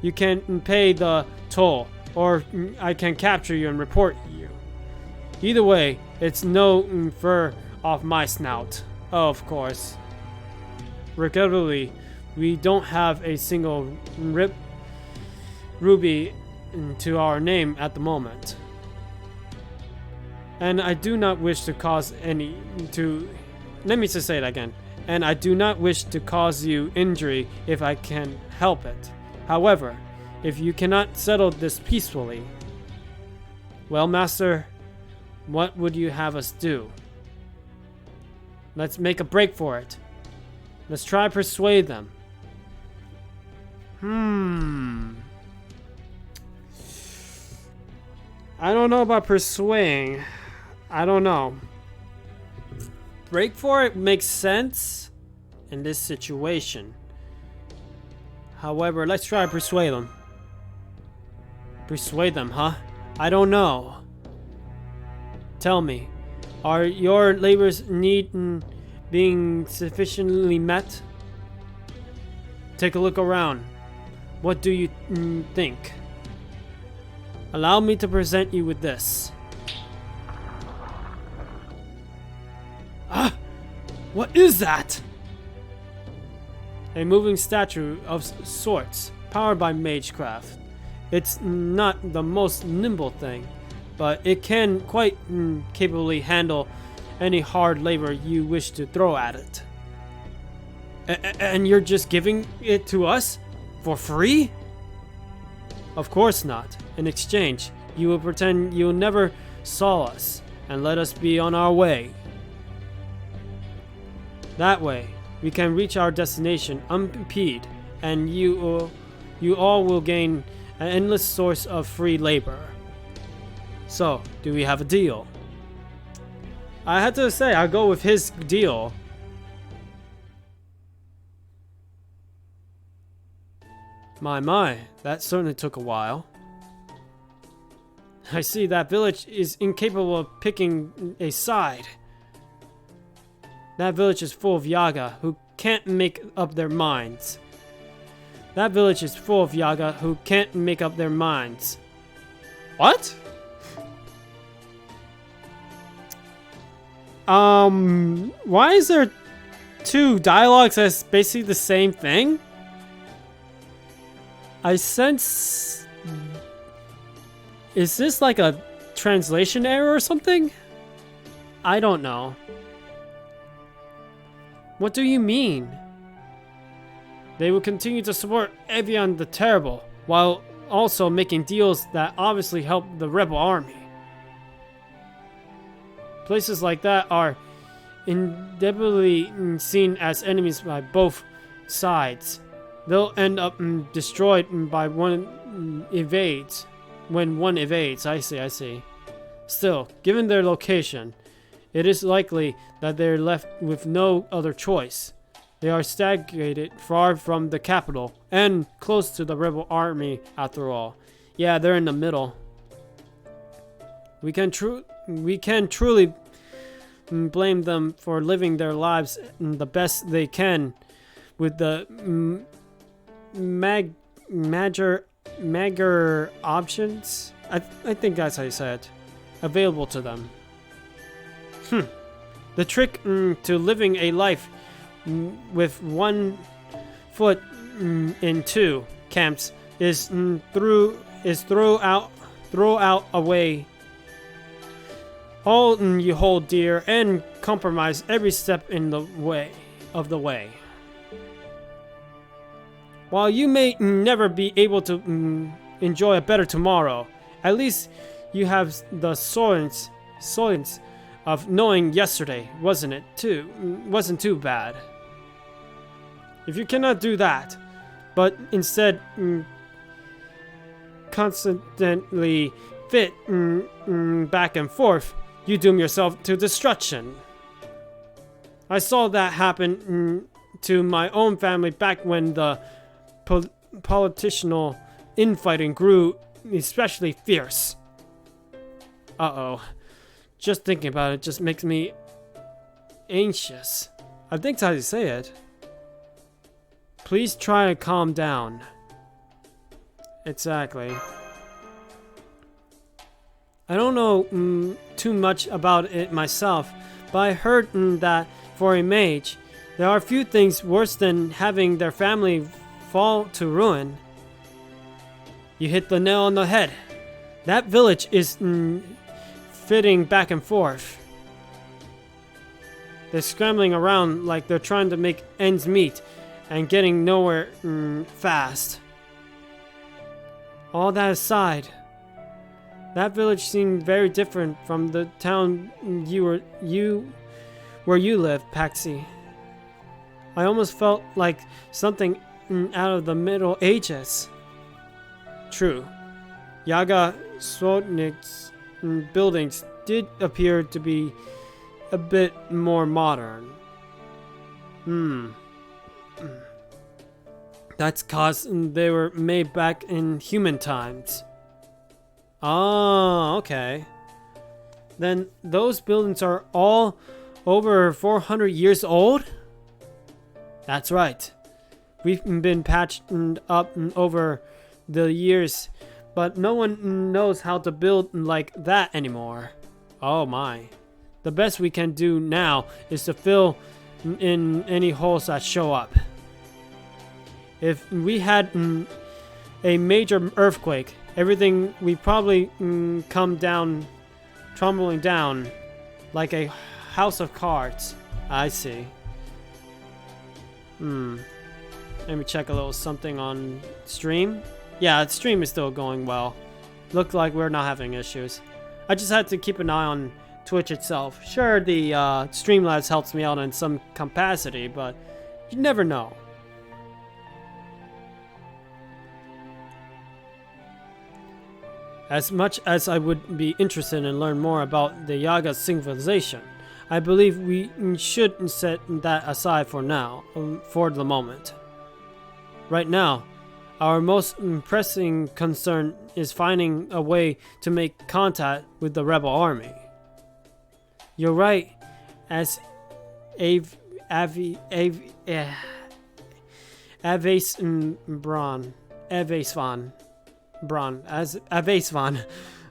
You can pay the toll, or I can capture you and report you. Either way, it's no fur off my snout. Oh, of course. Regrettably, we don't have a single ruby to our name at the moment. And I do not wish to cause let me just say it again. And I do not wish to cause you injury if I can help it. However, if you cannot settle this peacefully, well, Master, what would you have us do? Let's make a break for it. Let's try persuade them. I don't know about persuading. I don't know. Break for it makes sense in this situation. However, let's try to persuade them. Persuade them, huh? I don't know. Tell me, are your labors being sufficiently met? Take a look around. What do you think? Allow me to present you with this. What is that? A moving statue of sorts, powered by magecraft. It's not the most nimble thing, but it can quite capably handle any hard labor you wish to throw at it. And you're just giving it to us? For free? Of course not. In exchange, you will pretend you never saw us and let us be on our way. That way, we can reach our destination unimpeded, and you all will gain an endless source of free labor. So, do we have a deal? I had to say, I'll go with his deal. My, that certainly took a while. I see that village is incapable of picking a side. That village is full of Yaga who can't make up their minds. That village is full of Yaga who can't make up their minds. What? Why is there two dialogues that's basically the same thing? I sense... Is this like a translation error or something? I don't know. What do you mean? They will continue to support Evian the Terrible, while also making deals that obviously help the rebel army. Places like that are indelibly seen as enemies by both sides. They'll end up destroyed by one evades. When one evades, I see. Still, given their location, it is likely that they're left with no other choice. They are stagnated far from the capital and close to the rebel army after all. Yeah, they're in the middle. We can truly blame them for living their lives the best they can with the major options. I think that's how you say it. Available to them. The trick to living a life with one foot in two camps is throw out away all you hold dear and compromise every step in the way of the way. While you may never be able to enjoy a better tomorrow, at least you have the solace of knowing yesterday wasn't too bad. If you cannot do that, but instead constantly fit back and forth, you doom yourself to destruction. I saw that happen to my own family back when the political infighting grew especially fierce. Uh-oh. Just thinking about it just makes me anxious. I think that's how you say it. Please try to calm down. Exactly. I don't know too much about it myself, but I heard that for a mage, there are few things worse than having their family fall to ruin. You hit the nail on the head. That village is fitting back and forth. They're scrambling around like they're trying to make ends meet and getting nowhere fast. All that aside, that village seemed very different from the town where you live, Paxi. I almost felt like something out of the Middle Ages. True. Yaga Swodnik's buildings did appear to be a bit more modern. That's cause they were made back in human times. Oh, okay. Then those buildings are all over 400 years old? That's right. We've been patched up over the years, but no one knows how to build like that anymore. Oh my. The best we can do now is to fill in any holes that show up. If we had a major earthquake, everything we probably come down, tumbling down like a house of cards. I see. Let me check a little something on stream. Yeah, the stream is still going well. Look like we're not having issues. I just had to keep an eye on Twitch itself. Sure, the Streamlabs helps me out in some capacity, but you never know. As much as I would be interested in learn more about the Yaga civilization, I believe we should set that aside for now, for the moment. Right now, our most pressing concern is finding a way to make contact with the rebel army. You're right, as Avesvan.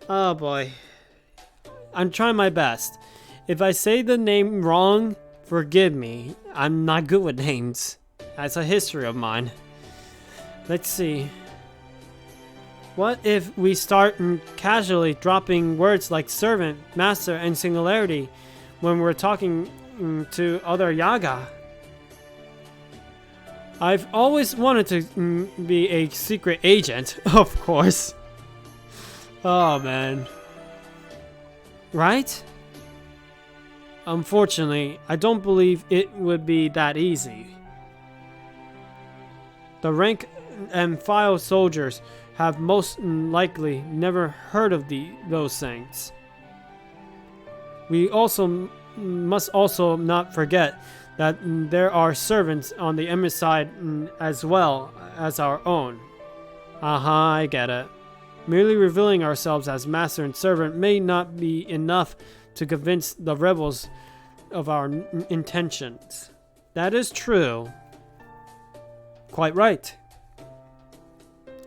Oh boy. I'm trying my best. If I say the name wrong, forgive me. I'm not good with names. That's a history of mine. Let's see. What if we start casually dropping words like servant, master, and singularity when we're talking to other Yaga? I've always wanted to be a secret agent, of course. Oh man. Right? Unfortunately, I don't believe it would be that easy. The rank and file soldiers have most likely never heard of those things. We also must also not forget that there are servants on the enemy side as well as our own. I get it. Merely revealing ourselves as master and servant may not be enough to convince the rebels of our intentions. That is true. Quite right.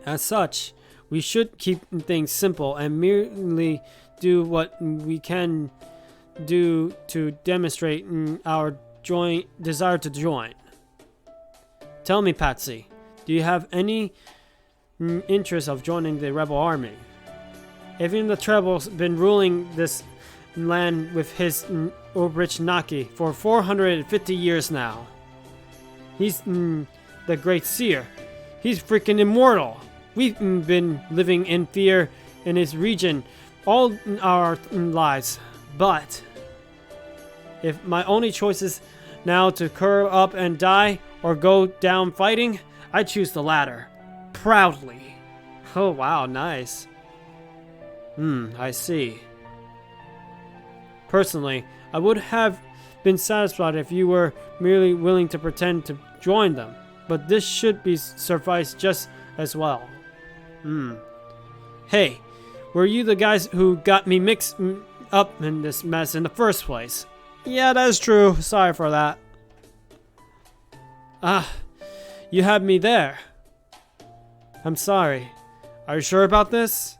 As such, we should keep things simple and merely do what we can do to demonstrate our desire to join. Tell me, Patsy, do you have any interest of joining the rebel army? Even the Treble's been ruling this land with his Obrich Naki for 450 years now. He's the great seer. He's freaking immortal. We've been living in fear in his region all our lives. But if my only choice is now to curl up and die or go down fighting, I choose the latter. Proudly. Oh wow, nice. I see. Personally, I would have been satisfied if you were merely willing to pretend to join them, but this should be suffice just as well. Hey, were you the guys who got me mixed up in this mess in the first place? Yeah, that is true. Sorry for that. You had me there. I'm sorry. Are you sure about this?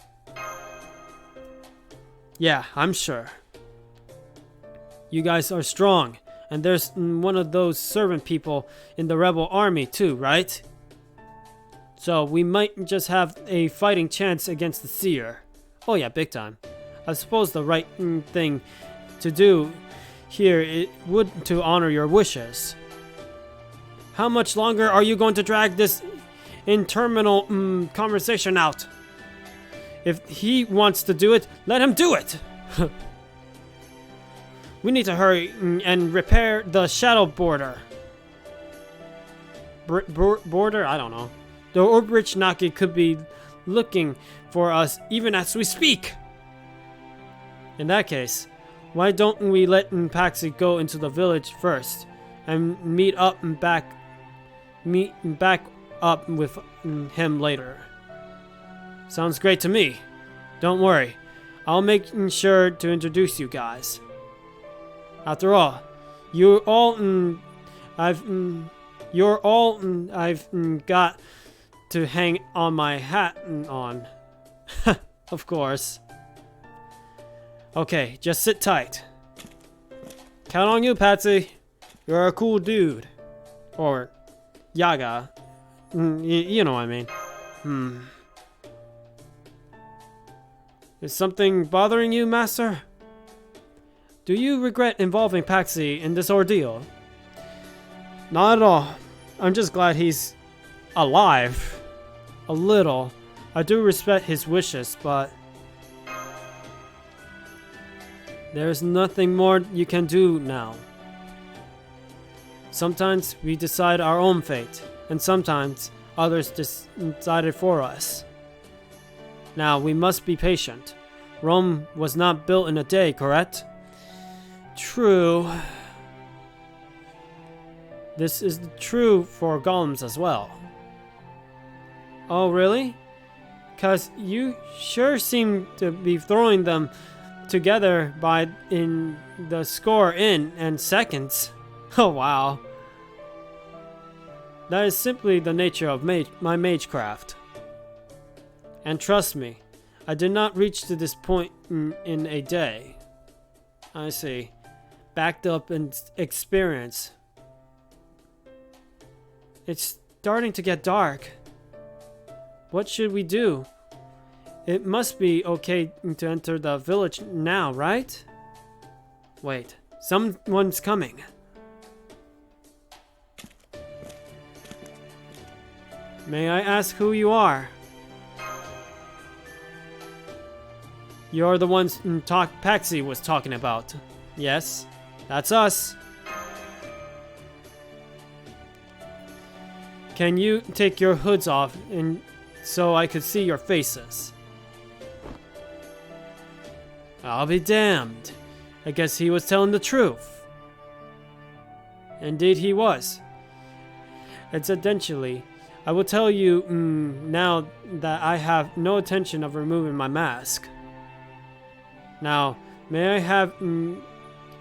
Yeah, I'm sure. You guys are strong, and there's one of those servant people in the rebel army too, right? So we might just have a fighting chance against the seer. Oh yeah, big time. I suppose the right thing to do here it would to honor your wishes. How much longer are you going to drag this interminable conversation out? If he wants to do it, let him do it! We need to hurry and repair the shadow border. Border? I don't know. The Obrich Naki could be looking for us even as we speak. In that case, why don't we let Paxi go into the village first and meet back up with him later? Sounds great to me. Don't worry, I'll make sure to introduce you guys. After all, you're all I've got to hang on my hat on. Of course. Okay, just sit tight. Count on you, Patsy. You're a cool dude. Or Yaga. You know what I mean. Is something bothering you, Master? Do you regret involving Paxi in this ordeal? Not at all. I'm just glad he's alive. A little. I do respect his wishes, but there's nothing more you can do now. Sometimes we decide our own fate, and sometimes others decide it for us. Now, we must be patient. Rome was not built in a day, correct? True. This is true for golems as well. Oh, really? Because you sure seem to be throwing them together in the score in seconds. Oh, wow. That is simply the nature of my magecraft. And trust me, I did not reach to this point in a day. I see. Backed up in experience. It's starting to get dark. What should we do? It must be okay to enter the village now, right? Wait, someone's coming. May I ask who you are? You're the ones Paxi was talking about. Yes, that's us. Can you take your hoods off so I could see your faces? I'll be damned. I guess he was telling the truth. Indeed he was. Incidentally, I will tell you now that I have no intention of removing my mask. Now, may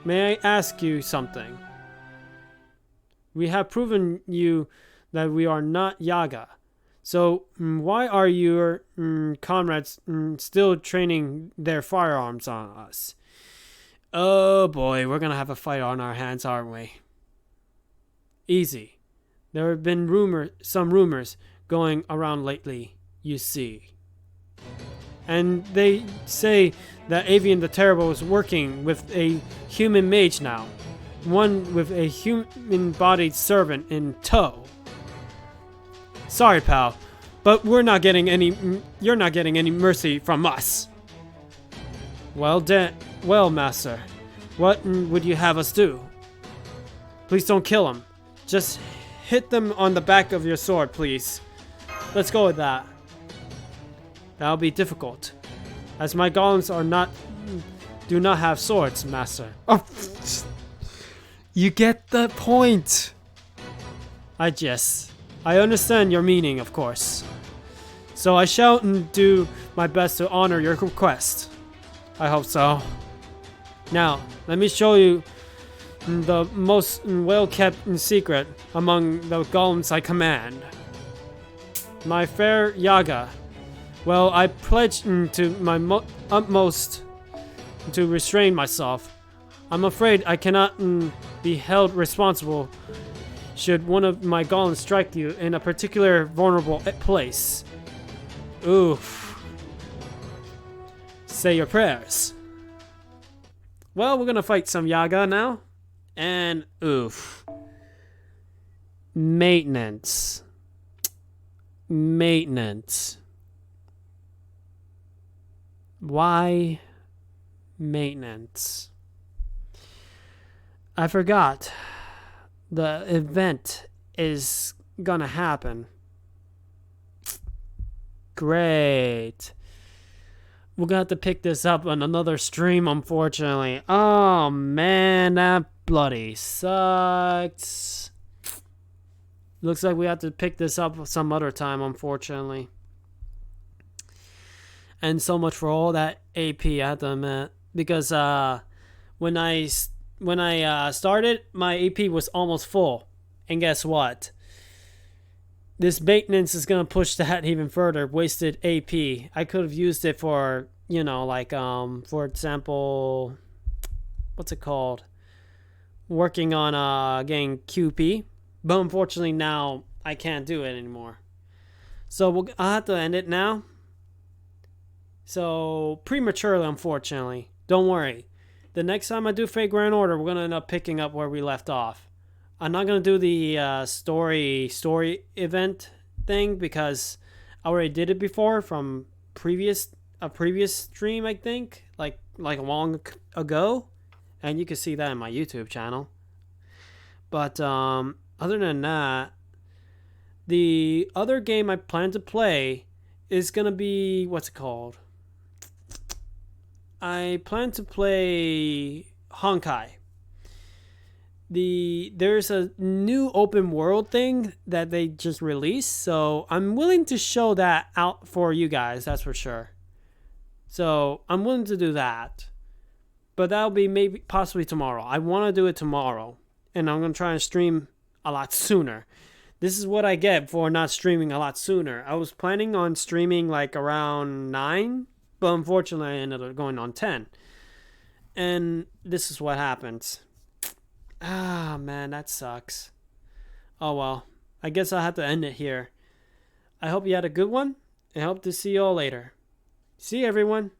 I ask you something? We have proven you that we are not Yaga. So, why are your comrades still training their firearms on us? Oh boy, we're gonna have a fight on our hands, aren't we? Easy. There have been some rumors going around lately, you see. And they say that Avian the Terrible is working with a human mage now. One with a human-bodied servant in tow. Sorry, pal, but you're not getting any mercy from us. Well, master, what would you have us do? Please don't kill him. Just hit them on the back of your sword, please. Let's go with that. That'll be difficult, as my golems do not have swords, master. Oh, you get the point. I understand your meaning, of course. So I shall do my best to honor your request. I hope so. Now, let me show you the most well-kept secret among the golems I command. My fair Yaga. Well, I pledge to my utmost to restrain myself. I'm afraid I cannot be held responsible should one of my golems strike you in a particular vulnerable place. Oof. Say your prayers. Well, we're gonna fight some Yaga now. And oof. Maintenance. Why maintenance? I forgot. The event is gonna happen. Great. We're gonna have to pick this up on another stream, unfortunately. Oh man, that bloody sucks. Looks like we have to pick this up some other time, unfortunately. And so much for all that AP, I have to admit. Because when I started, my AP was almost full. And guess what? This maintenance is going to push that even further. Wasted AP. I could have used it for, for example, what's it called? Working on getting QP. But unfortunately now, I can't do it anymore. So I'll have to end it now. So, prematurely, unfortunately. Don't worry. The next time I do Fate Grand Order, we're going to end up picking up where we left off. I'm not going to do the story event thing because already did it before from a previous stream, I think, like long ago, and you can see that in my YouTube channel. But other than that, the other game I plan to play is gonna be, what's it called? I plan to play Honkai. There's a new open world thing that they just released, so I'm willing to show that out for you guys, that's for sure. So I'm willing to do that, but that'll be maybe possibly tomorrow. I want to do it tomorrow, and I'm gonna try and stream a lot sooner. This is what I get for not streaming a lot sooner. I was planning on streaming like around 9, but unfortunately I ended up going on 10, and this is what happens. Ah, man, that sucks. Oh well, I guess I'll have to end it here. I hope you had a good one, and I hope to see you all later. See you, everyone.